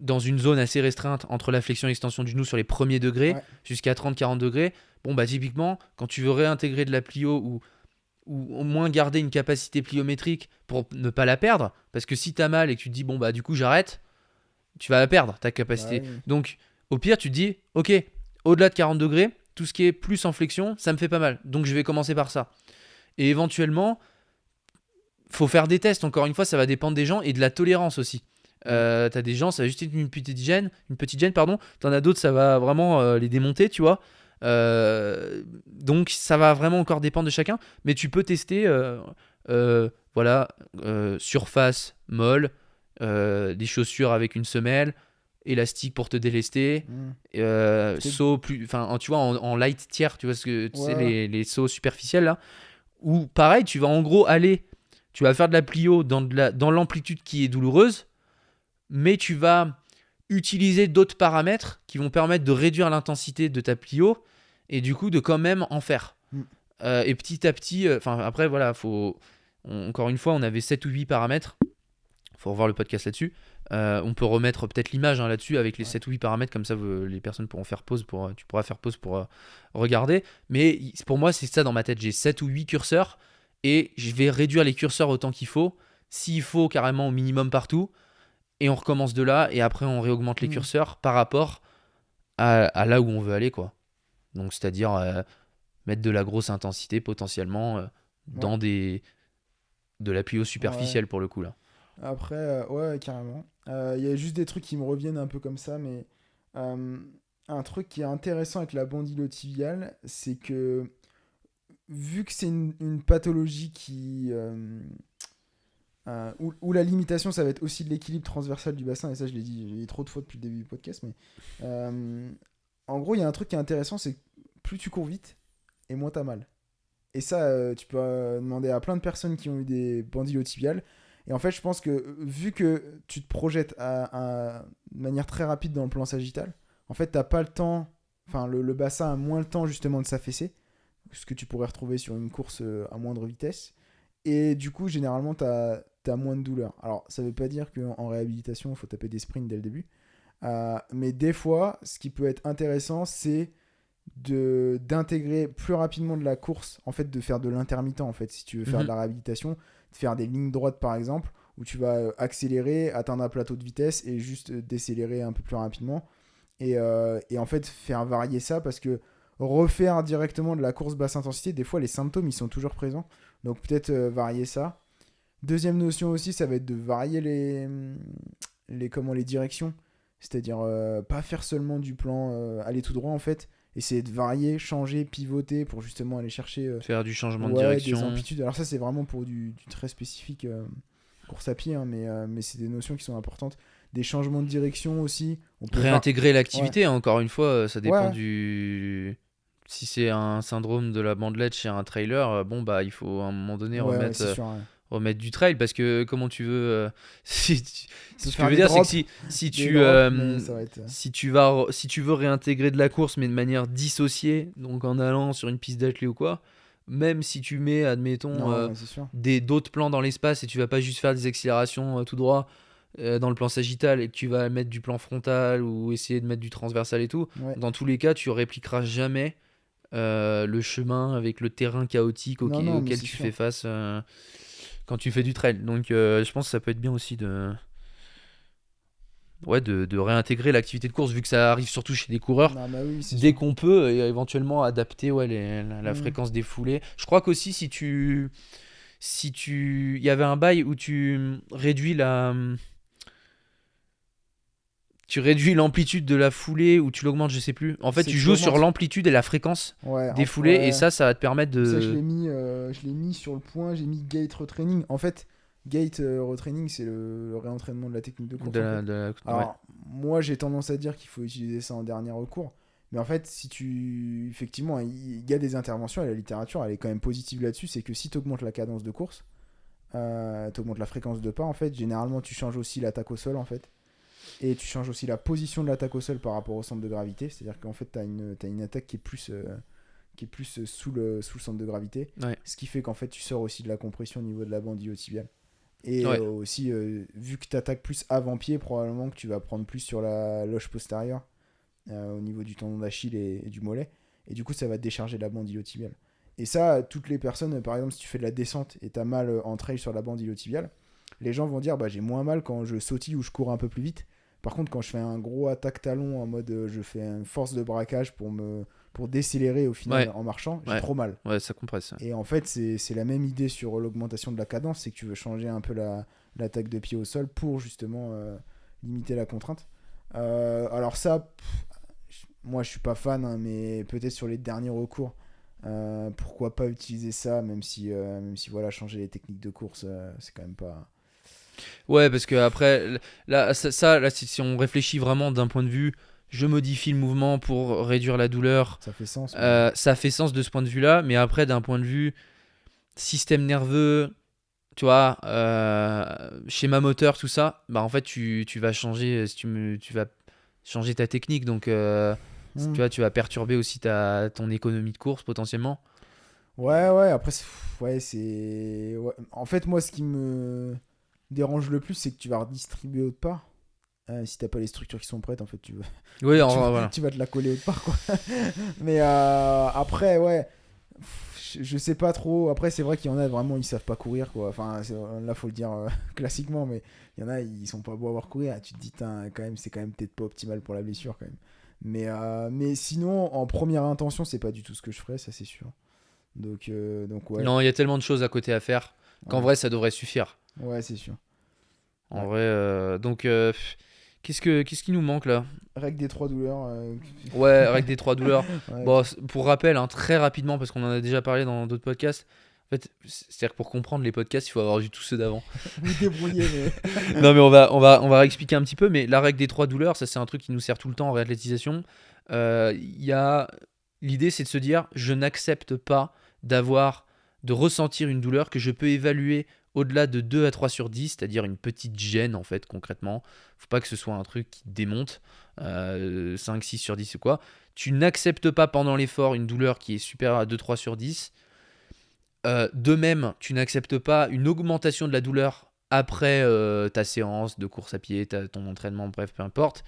B: dans une zone assez restreinte entre la flexion et l'extension du genou sur les premiers degrés,
A: Ouais.
B: jusqu'à 30-40 degrés, bon bah typiquement, quand tu veux réintégrer de la plio ou au moins garder une capacité pliométrique pour ne pas la perdre, parce que si t'as mal et que tu te dis bon bah du coup j'arrête, tu vas la perdre ta capacité.
A: Bah oui.
B: Donc au pire tu te dis ok, au-delà de 40 degrés, tout ce qui est plus en flexion, ça me fait pas mal, donc je vais commencer par ça. Et éventuellement, faut faire des tests, encore une fois ça va dépendre des gens et de la tolérance aussi. T'as des gens, ça va juste être une petite gêne, pardon. T'en as d'autres, ça va vraiment les démonter, tu vois. Donc ça va vraiment encore dépendre de chacun, mais tu peux tester, voilà, surface molle, des chaussures avec une semelle, élastique pour te délester,
A: Peut-être-
B: saut plus, enfin tu vois en light tiers, tu vois ce que tu sais
A: Ouais.
B: les sauts superficiels là, où pareil tu vas en gros aller, tu vas faire de la plio dans l'amplitude qui est douloureuse, mais tu vas utiliser d'autres paramètres qui vont permettre de réduire l'intensité de ta plio et du coup de quand même en faire.
A: Mm.
B: Et petit à petit, après voilà, encore une fois, on avait 7 ou 8 paramètres. Faut revoir le podcast là-dessus. On peut remettre peut-être l'image là-dessus avec les 7 ou 8 paramètres, comme ça les personnes pourront faire pause tu pourras faire pause pour regarder. Mais pour moi, c'est ça dans ma tête. J'ai 7 ou 8 curseurs et je vais réduire les curseurs autant qu'il faut. S'il faut, carrément au minimum partout. Et on recommence de là et après on réaugmente les curseurs par rapport à là où on veut aller, quoi. Donc c'est-à-dire mettre de la grosse intensité potentiellement dans de la plio superficielle pour le coup là.
A: Après, ouais, carrément. Il y a juste des trucs qui me reviennent un peu comme ça, mais euh, un truc qui est intéressant avec la bandylotibiale, c'est que vu que c'est une pathologie où la limitation, ça va être aussi de l'équilibre transversal du bassin, et ça je l'ai dit, j'ai dit trop de fois depuis le début du podcast, mais en gros, il y a un truc qui est intéressant, c'est que plus tu cours vite, et moins t'as mal. Et ça, tu peux demander à plein de personnes qui ont eu des bandylotibiales. Et en fait, je pense que vu que tu te projettes de manière très rapide dans le plan sagittal, en fait, t'as pas le temps, enfin, le bassin a moins le temps justement de s'affaisser, ce que tu pourrais retrouver sur une course à moindre vitesse. Et du coup, généralement, t'as moins de douleur. Alors, ça veut pas dire qu'en réhabilitation, il faut taper des sprints dès le début. Mais des fois, ce qui peut être intéressant, c'est d'intégrer plus rapidement de la course, en fait de faire de l'intermittent en fait, si tu veux faire de la réhabilitation, de faire des lignes droites par exemple, où tu vas accélérer, atteindre un plateau de vitesse et juste décélérer un peu plus rapidement et en fait faire varier ça, parce que refaire directement de la course basse intensité, des fois les symptômes ils sont toujours présents, donc peut-être varier ça. Deuxième notion aussi, ça va être de varier les directions, c'est-à-dire pas faire seulement du plan aller tout droit en fait, essayer de varier, changer, pivoter pour justement aller chercher
B: Faire du changement de
A: des
B: direction.
A: amplitudes. Alors ça c'est vraiment pour du très spécifique course à pied, hein, mais c'est des notions qui sont importantes. Des changements de direction aussi. On peut
B: Réintégrer l'activité, encore une fois, ça dépend
A: Ouais.
B: du. Si c'est un syndrome de la bandelette chez un trailer, bon bah il faut à un moment donné
A: Ouais, c'est sûr. Ouais.
B: remettre du trail, parce que comment tu veux ce que je
A: faire
B: veux
A: des
B: dire, c'est que
A: drops,
B: si
A: des
B: tu
A: drops, mais ça va être
B: si tu veux réintégrer de la course mais de manière dissociée, donc en allant sur une piste d'athlée ou quoi, même si tu mets admettons
A: non, ouais, c'est sûr.
B: d'autres plans dans l'espace et tu vas pas juste faire des accélérations tout droit dans le plan sagittal et que tu vas mettre du plan frontal ou essayer de mettre du transversal et tout,
A: Ouais.
B: dans tous les cas tu répliqueras jamais le chemin avec le terrain chaotique
A: Non, mais
B: auquel
A: c'est
B: tu
A: sûr.
B: fais face quand tu fais du trail. Donc je pense que ça peut être bien aussi de réintégrer l'activité de course, vu que ça arrive surtout chez des coureurs,
A: Non, bah oui, c'est
B: dès
A: sûr.
B: qu'on peut, et éventuellement adapter la
A: Mm.
B: fréquence des foulées. Je crois qu'aussi il y avait un bail où tu réduis l'amplitude de la foulée ou tu l'augmentes, je sais plus. En fait,
A: C'est
B: tu
A: que
B: joues sur
A: t'augmentes.
B: l'amplitude et la fréquence
A: Ouais,
B: des foulées, et
A: ouais.
B: ça va te permettre
A: Ça, je
B: de
A: l'ai mis sur le point, j'ai mis gate retraining. En fait, gate retraining, c'est le réentraînement de la technique de course. En fait.
B: ouais.
A: Alors, moi, j'ai tendance à dire qu'il faut utiliser ça en dernier recours. Mais en fait, si tu. Effectivement, il y a des interventions, et la littérature, elle est quand même positive là-dessus. C'est que si tu augmentes la cadence de course, tu augmentes la fréquence de pas, en fait. Généralement, tu changes aussi l'attaque au sol, en fait. Et tu changes aussi la position de l'attaque au sol par rapport au centre de gravité. C'est-à-dire qu'en fait, t'as une attaque qui est plus sous le centre de gravité.
B: Ouais.
A: Ce qui fait qu'en fait, tu sors aussi de la compression au niveau de la bande iliotibiale. Et
B: Ouais.
A: aussi, vu que tu attaques plus avant-pied, probablement que tu vas prendre plus sur la loge postérieure au niveau du tendon d'Achille et du mollet. Et du coup, ça va te décharger la bande iliotibiale. Et ça, toutes les personnes, par exemple, si tu fais de la descente et tu as mal en trail sur la bande iliotibiale, les gens vont dire bah, j'ai moins mal quand je sautille ou je cours un peu plus vite. Par contre, quand je fais un gros attaque talon en mode je fais une force de braquage pour décélérer au final
B: Ouais.
A: en marchant, j'ai
B: Ouais.
A: trop mal.
B: Ouais, ça compresse. Ouais.
A: Et en fait, c'est la même idée sur l'augmentation de la cadence, c'est que tu veux changer un peu l'attaque de pied au sol pour justement limiter la contrainte. Alors ça, moi je suis pas fan, hein, mais peut-être sur les derniers recours, pourquoi pas utiliser ça, même si voilà, changer les techniques de course, c'est quand même pas...
B: Ouais, parce que après, là, là, si on réfléchit vraiment d'un point de vue, je modifie le mouvement pour réduire la douleur,
A: Ça fait sens. Mais...
B: ça fait sens de ce point de vue-là, mais après, d'un point de vue système nerveux, tu vois, schéma moteur, tout ça, bah en fait, tu vas changer, si tu vas changer ta technique, donc tu vois, tu vas perturber aussi ton économie de course potentiellement.
A: Ouais, après, ouais, c'est... Ouais. En fait, moi, ce qui me dérange le plus, c'est que tu vas redistribuer autre part. Si t'as pas les structures qui sont prêtes, en fait,
B: Oui, voilà.
A: tu vas te la coller autre part, quoi. Mais après, ouais, je sais pas trop. Après, c'est vrai qu'il y en a vraiment, ils savent pas courir, quoi. Enfin, là, faut le dire classiquement, mais il y en a, ils sont pas beaux à voir courir. Tu te dis, quand même, c'est quand même peut-être pas optimal pour la blessure, quand même. Mais sinon, en première intention, c'est pas du tout ce que je ferais, ça c'est sûr. Donc ouais.
B: Non, il y a tellement de choses à côté à faire qu'en
A: Ouais,
B: vrai, ça devrait suffire.
A: ouais, c'est sûr.
B: En
A: Ouais.
B: vrai, donc, qu'est-ce qui nous manque là?
A: Règle des trois douleurs.
B: Ouais, règle des trois douleurs.
A: Ouais,
B: Bon, pour rappel, hein, très rapidement, parce qu'on en a déjà parlé dans d'autres podcasts. En fait, c'est-à-dire que pour comprendre les podcasts, il faut avoir vu tous ceux d'avant.
A: vous débrouillez, mais.
B: Non, mais on va réexpliquer un petit peu. Mais la règle des trois douleurs, ça, c'est un truc qui nous sert tout le temps en réathlétisation. L'idée, c'est de se dire, je n'accepte pas de ressentir une douleur que je peux évaluer au-delà de 2 à 3 sur 10, c'est-à-dire une petite gêne, en fait, concrètement. Faut pas que ce soit un truc qui démonte, 5, 6 sur 10 ou quoi. Tu n'acceptes pas pendant l'effort une douleur qui est supérieure à 2, 3 sur 10. De même, tu n'acceptes pas une augmentation de la douleur après ta séance de course à pied, ton entraînement, bref, peu importe.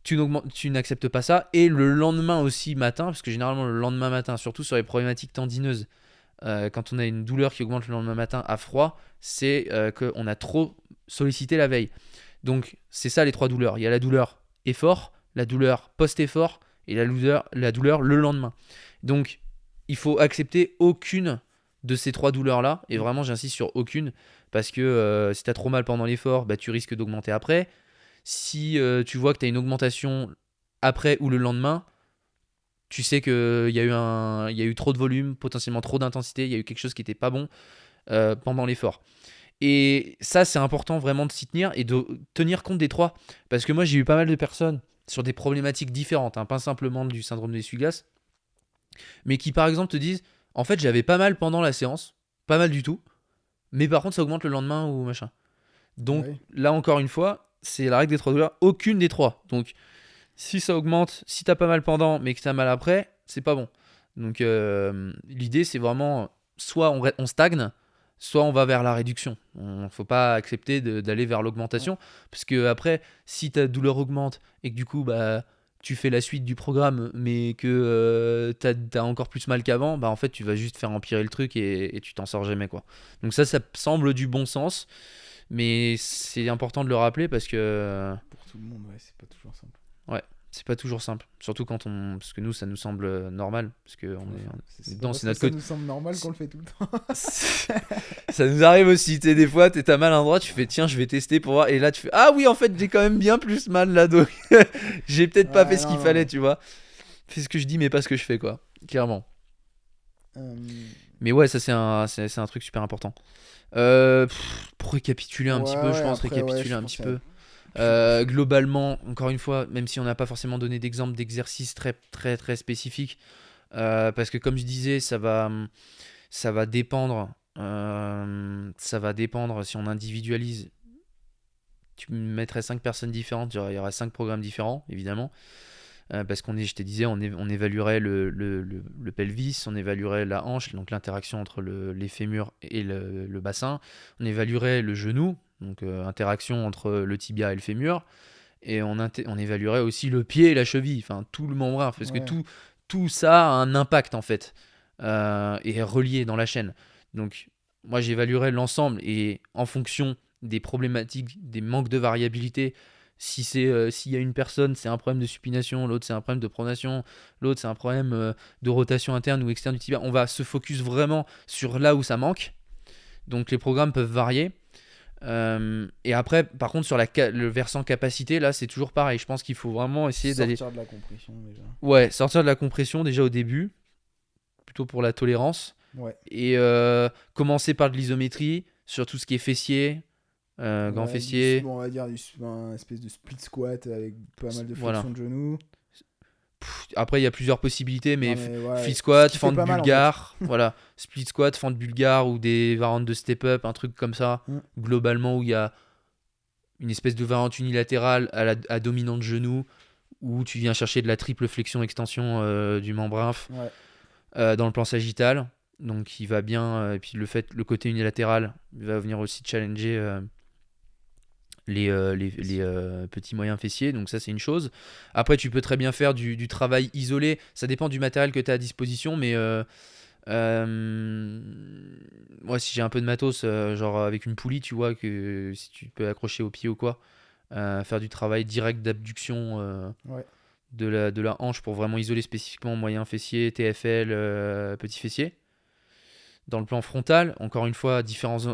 B: Tu n'acceptes pas ça. Et le lendemain aussi matin, parce que généralement le lendemain matin, surtout sur les problématiques tendineuses, quand on a une douleur qui augmente le lendemain matin à froid, c'est qu'on a trop sollicité la veille. Donc c'est ça les trois douleurs. Il y a la douleur effort, la douleur post-effort et la douleur le lendemain. Donc il faut accepter aucune de ces trois douleurs-là. Et vraiment j'insiste sur aucune, parce que si tu as trop mal pendant l'effort, bah, tu risques d'augmenter après. Si tu vois que tu as une augmentation après ou le lendemain, tu sais qu'il y a eu trop de volume, potentiellement trop d'intensité, il y a eu quelque chose qui n'était pas bon pendant l'effort. Et ça, c'est important vraiment de s'y tenir et de tenir compte des trois. Parce que moi, j'ai eu pas mal de personnes sur des problématiques différentes, hein, pas simplement du syndrome de l'essuie-glace, mais qui par exemple te disent, en fait, j'avais pas mal pendant la séance, pas mal du tout, mais par contre, ça augmente le lendemain ou machin. Donc
A: Ouais.
B: là, encore une fois, c'est la règle des trois douleurs, aucune des trois. Donc si ça augmente, si t'as pas mal pendant, mais que t'as mal après, c'est pas bon. Donc l'idée, c'est vraiment, soit on stagne, soit on va vers la réduction. Il faut pas accepter d'aller vers l'augmentation, parce que après, si ta douleur augmente et que du coup, bah, tu fais la suite du programme, mais que t'as encore plus mal qu'avant, bah en fait, tu vas juste faire empirer le truc et tu t'en sors jamais, quoi. Donc ça semble du bon sens, mais c'est important de le rappeler parce que
A: Pour tout le monde, ouais, c'est pas toujours simple.
B: ouais, c'est pas toujours simple. Surtout parce que nous, ça nous semble normal, parce que on est
A: C'est pas
B: dedans,
A: parce
B: c'est
A: que
B: notre
A: ça
B: côté.
A: nous semble normal qu'on le fait tout le temps.
B: Ça nous arrive aussi, tu sais, des fois, t'as mal à un endroit, tu fais tiens, je vais tester pour voir, et là tu fais ah oui, en fait, j'ai quand même bien plus mal là, donc j'ai peut-être pas fait
A: Ouais,
B: ce
A: non,
B: qu'il fallait,
A: non.
B: tu vois. Fais ce que je dis, mais pas ce que je fais, quoi, clairement.
A: Euh,
B: Mais ouais, ça c'est un truc super important. Pour récapituler un petit peu, je
A: ouais,
B: pense,
A: après, ouais,
B: récapituler
A: je
B: un
A: pense
B: petit
A: que
B: peu. Globalement, encore une fois, même si on n'a pas forcément donné d'exemple d'exercices très très très spécifiques, parce que comme je disais, ça va dépendre si on individualise tu mettrais 5 personnes différentes, il y aurait 5 programmes différents, évidemment. Parce je te disais, on évaluerait le pelvis, on évaluerait la hanche, donc l'interaction entre les fémurs et le bassin. On évaluerait le genou, donc interaction entre le tibia et le fémur. Et on évaluerait aussi le pied et la cheville, enfin tout le membrane, parce que
A: Ouais.
B: tout ça a un impact en fait, et est relié dans la chaîne. Donc moi j'évaluerais l'ensemble et en fonction des problématiques, des manques de variabilité, s'il y a une personne, c'est un problème de supination, l'autre c'est un problème de pronation, l'autre c'est un problème de rotation interne ou externe du tibia, on va se focus vraiment sur là où ça manque. Donc les programmes peuvent varier. Et après, par contre, sur le versant capacité, là, c'est toujours pareil. Je pense qu'il faut vraiment essayer d'aller.
A: Sortir de la compression déjà.
B: Ouais, sortir de la compression déjà au début, plutôt pour la tolérance.
A: Ouais.
B: Et commencer par de l'isométrie sur tout ce qui est fessier, gants
A: Ouais,
B: fessiers.
A: on va dire un espèce de split squat avec pas mal de
B: Voilà.
A: flexion de genoux.
B: Après, il y a plusieurs possibilités, mais,
A: Non, mais ouais,
B: split
A: ce
B: squat,
A: qui fait
B: fente
A: pas mal, en
B: bulgare, voilà, split squat, fente bulgare ou des variantes de step-up, un truc comme ça,
A: Mm.
B: globalement où il y a une espèce de variante unilatérale à dominante genou, où tu viens chercher de la triple flexion-extension du membre inf
A: Ouais.
B: dans le plan sagittal, donc il va bien, et puis le côté unilatéral il va venir aussi challenger les petits moyens fessiers, donc ça c'est une chose. Après tu peux très bien faire du travail isolé, ça dépend du matériel que tu as à disposition, mais moi si j'ai un peu de matos, genre avec une poulie, tu vois, que si tu peux accrocher au pied ou quoi, faire du travail direct d'abduction
A: Ouais.
B: de la hanche pour vraiment isoler spécifiquement moyen fessier, TFL, petit fessier. Dans le plan frontal, encore une fois, différentes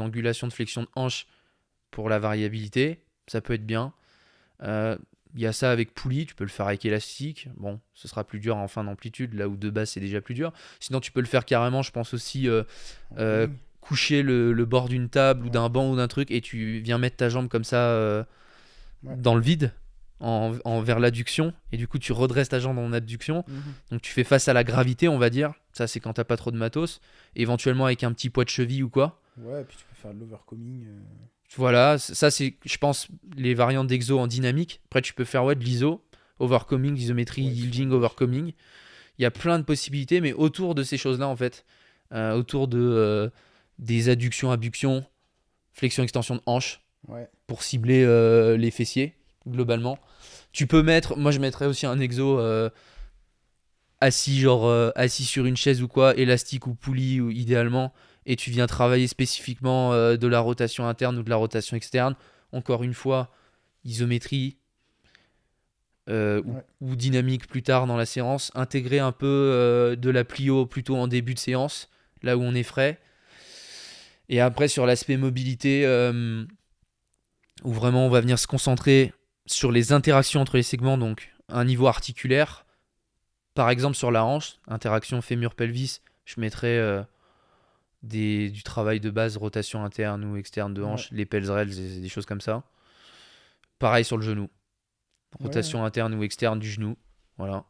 B: angulations de flexion de hanche pour la variabilité, ça peut être bien. Il y a ça avec poulie, tu peux le faire avec élastique. Bon, ce sera plus dur en fin d'amplitude, là où de base c'est déjà plus dur. Sinon, tu peux le faire carrément, je pense aussi,
A: Oui.
B: coucher le bord d'une table ou
A: Ouais.
B: d'un banc ou d'un truc et tu viens mettre ta jambe comme ça
A: Ouais.
B: dans le vide, vers l'adduction, et du coup tu redresses ta jambe en abduction.
A: Mhm.
B: Donc tu fais face à la gravité, on va dire. Ça, c'est quand t'as pas trop de matos. Éventuellement avec un petit poids de cheville ou quoi.
A: Ouais, et puis tu peux faire de l'overcoming.
B: Voilà, ça c'est, je pense, les variantes d'exo en dynamique. Après, tu peux faire de l'iso, overcoming, l'isométrie,
A: Ouais,
B: yielding,
A: ouais.
B: overcoming. Il y a plein de possibilités, mais autour de ces choses-là, en fait, autour des adductions, abductions, flexion, extension de hanche,
A: Ouais.
B: pour cibler les fessiers, globalement. Tu peux mettre, moi je mettrais aussi un exo assis sur une chaise ou quoi, élastique ou poulie, ou idéalement, et tu viens travailler spécifiquement de la rotation interne ou de la rotation externe. Encore une fois, isométrie
A: Ouais.
B: ou dynamique plus tard dans la séance. Intégrer un peu de la plio plutôt en début de séance, là où on est frais. Et après, sur l'aspect mobilité, où vraiment on va venir se concentrer sur les interactions entre les segments, donc un niveau articulaire. Par exemple, sur la hanche, interaction fémur-pelvis, je mettrais du travail de base, rotation interne ou externe de hanche,
A: Ouais.
B: les pelzrels, des choses comme ça. Pareil sur le genou,
A: Ouais.
B: rotation interne ou externe du genou. Voilà.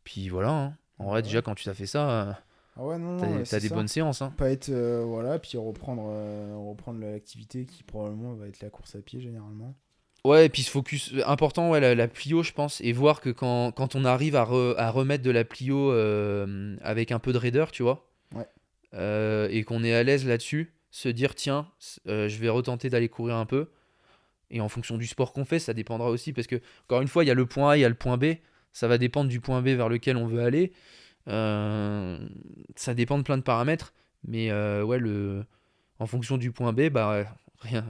B: Puis voilà, hein. En vrai,
A: Bah
B: déjà,
A: ouais.
B: quand tu t'as fait ça,
A: Ah ouais, non, non,
B: t'as
A: c'est
B: des
A: ça.
B: bonnes séances, hein.
A: Pas être. Voilà, puis reprendre l'activité qui probablement va être la course à pied généralement.
B: Ouais, et puis ce focus important, ouais, la plio, je pense, et voir que quand on arrive à remettre de la plio avec un peu de raideur, tu vois,
A: Ouais.
B: et qu'on est à l'aise là-dessus, se dire tiens, je vais retenter d'aller courir un peu. Et en fonction du sport qu'on fait, ça dépendra aussi, parce que, encore une fois, il y a le point A, il y a le point B. Ça va dépendre du point B vers lequel on veut aller. Ça dépend de plein de paramètres. Mais ouais, en fonction du point B, bah,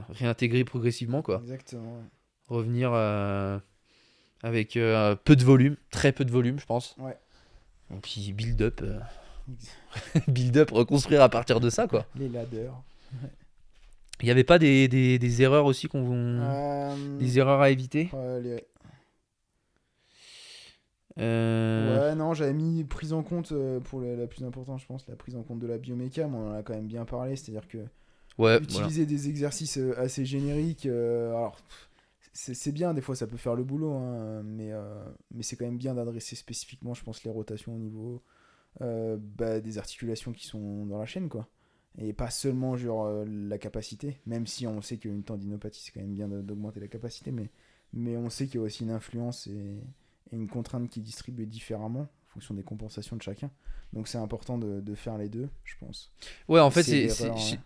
B: réintégrer progressivement, quoi.
A: Exactement.
B: Revenir avec peu de volume, très peu de volume, je pense.
A: Ouais.
B: Et puis build up, build up, reconstruire à partir de ça, quoi.
A: Les ladders.
B: Il n'y avait pas des erreurs aussi
A: Euh,
B: des erreurs à éviter.
A: les-
B: Euh,
A: Ouais, non, j'avais mis prise en compte pour la plus importante, je pense, la prise en compte de la bioméca, mais on en a quand même bien parlé, c'est-à-dire que
B: Ouais, voilà.
A: utiliser des exercices assez génériques, alors c'est bien, des fois ça peut faire le boulot, hein, mais c'est quand même bien d'adresser spécifiquement, je pense, les rotations au niveau des articulations qui sont dans la chaîne, quoi. Et pas seulement genre la capacité, même si on sait qu'une tendinopathie, c'est quand même bien d'augmenter la capacité, mais on sait qu'il y a aussi une influence et une contrainte qui est distribuée différemment en fonction des compensations de chacun. Donc c'est important de faire les deux, je pense.
B: Ouais, en
A: Et
B: fait,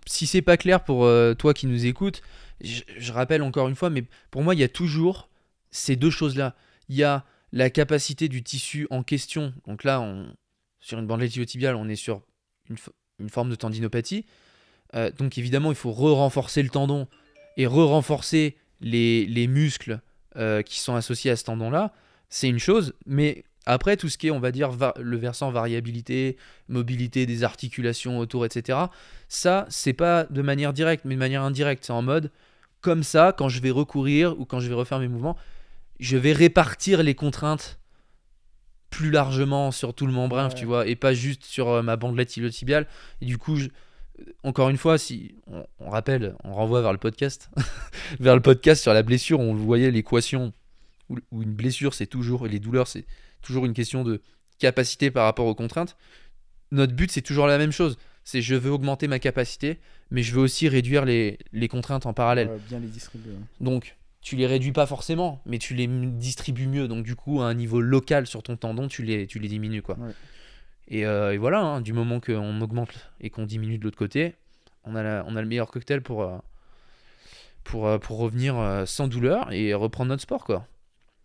B: si c'est pas clair pour toi qui nous écoutes, je rappelle encore une fois, mais pour moi, il y a toujours ces deux choses-là. Il y a la capacité du tissu en question. Donc là, sur une bandelette iliotibiale, on est sur une forme de tendinopathie. Donc évidemment, il faut renforcer le tendon et renforcer les muscles qui sont associés à ce tendon-là. C'est une chose, mais après, tout ce qui est, on va dire, le versant variabilité, mobilité des articulations autour, etc., ça, c'est pas de manière directe, mais de manière indirecte. C'est en mode, comme ça, quand je vais recourir ou quand je vais refaire mes mouvements, je vais répartir les contraintes plus largement sur tout le membrin, tu vois, et pas juste sur ma bandelette iliotibiale. Et du coup, encore une fois, si on rappelle, on renvoie vers le podcast, vers le podcast sur la blessure, on voyait l'équation où une blessure, c'est toujours, et les douleurs, c'est toujours une question de capacité par rapport aux contraintes. Notre but, c'est toujours la même chose. C'est je veux augmenter ma capacité, mais je veux aussi réduire les contraintes en parallèle.
A: Bien les distribuer.
B: Donc, tu les réduis pas forcément, mais tu les distribues mieux. Donc, du coup, à un niveau local sur ton tendon, tu les diminues, quoi.
A: Ouais.
B: Et voilà, hein, du moment qu'on augmente et qu'on diminue de l'autre côté, on a le meilleur cocktail pour revenir sans douleur et reprendre notre sport, quoi.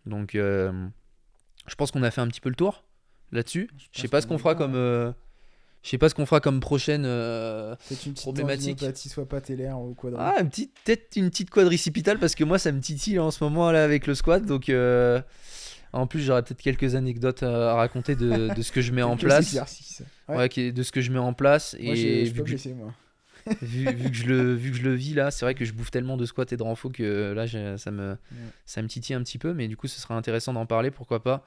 B: Donc, je pense qu'on a fait un petit peu le tour là-dessus. Je sais pas ce qu'on fera comme prochaine
A: peut-être une petite
B: problématique.
A: Tendinopathie, soit patellaire ou quadricipitale.
B: Ah, peut-être une petite quadricipitale parce que moi ça me titille en ce moment là avec le squat. Donc en plus j'aurais peut-être quelques anecdotes à raconter de ce que je mets en place.
A: Exercices.
B: Ouais, de ce que je mets en place.
A: Moi,
B: Et
A: je peux blesser, moi.
B: vu que je le vis là, c'est vrai que je bouffe tellement de squats et de renfo que là ça me titille un petit peu, mais du coup ce sera intéressant d'en parler, pourquoi pas.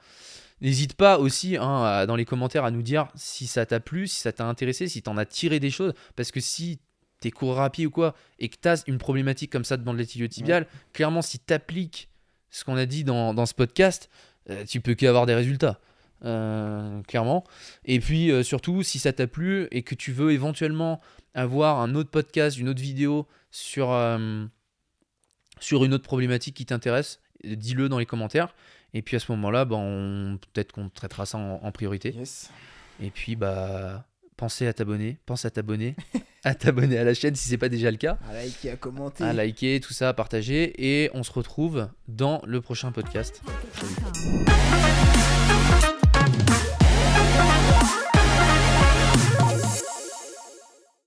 B: N'hésite pas aussi dans les commentaires à nous dire si ça t'a plu, si ça t'a intéressé, si t'en as tiré des choses, parce que si t'es coureur à pied ou quoi et que t'as une problématique comme ça de bandelette iliotibiale, clairement si t'appliques ce qu'on a dit dans ce podcast, tu peux qu'avoir des résultats. Clairement. Et puis surtout si ça t'a plu et que tu veux éventuellement avoir un autre podcast, une autre vidéo sur une autre problématique qui t'intéresse, dis-le dans les commentaires et puis à ce moment là peut-être qu'on traitera ça en priorité.
A: Yes.
B: Et puis pense à t'abonner à t'abonner à la chaîne si c'est pas déjà le cas,
A: à
B: liker, tout ça, à partager, et on se retrouve dans le prochain podcast. Salut.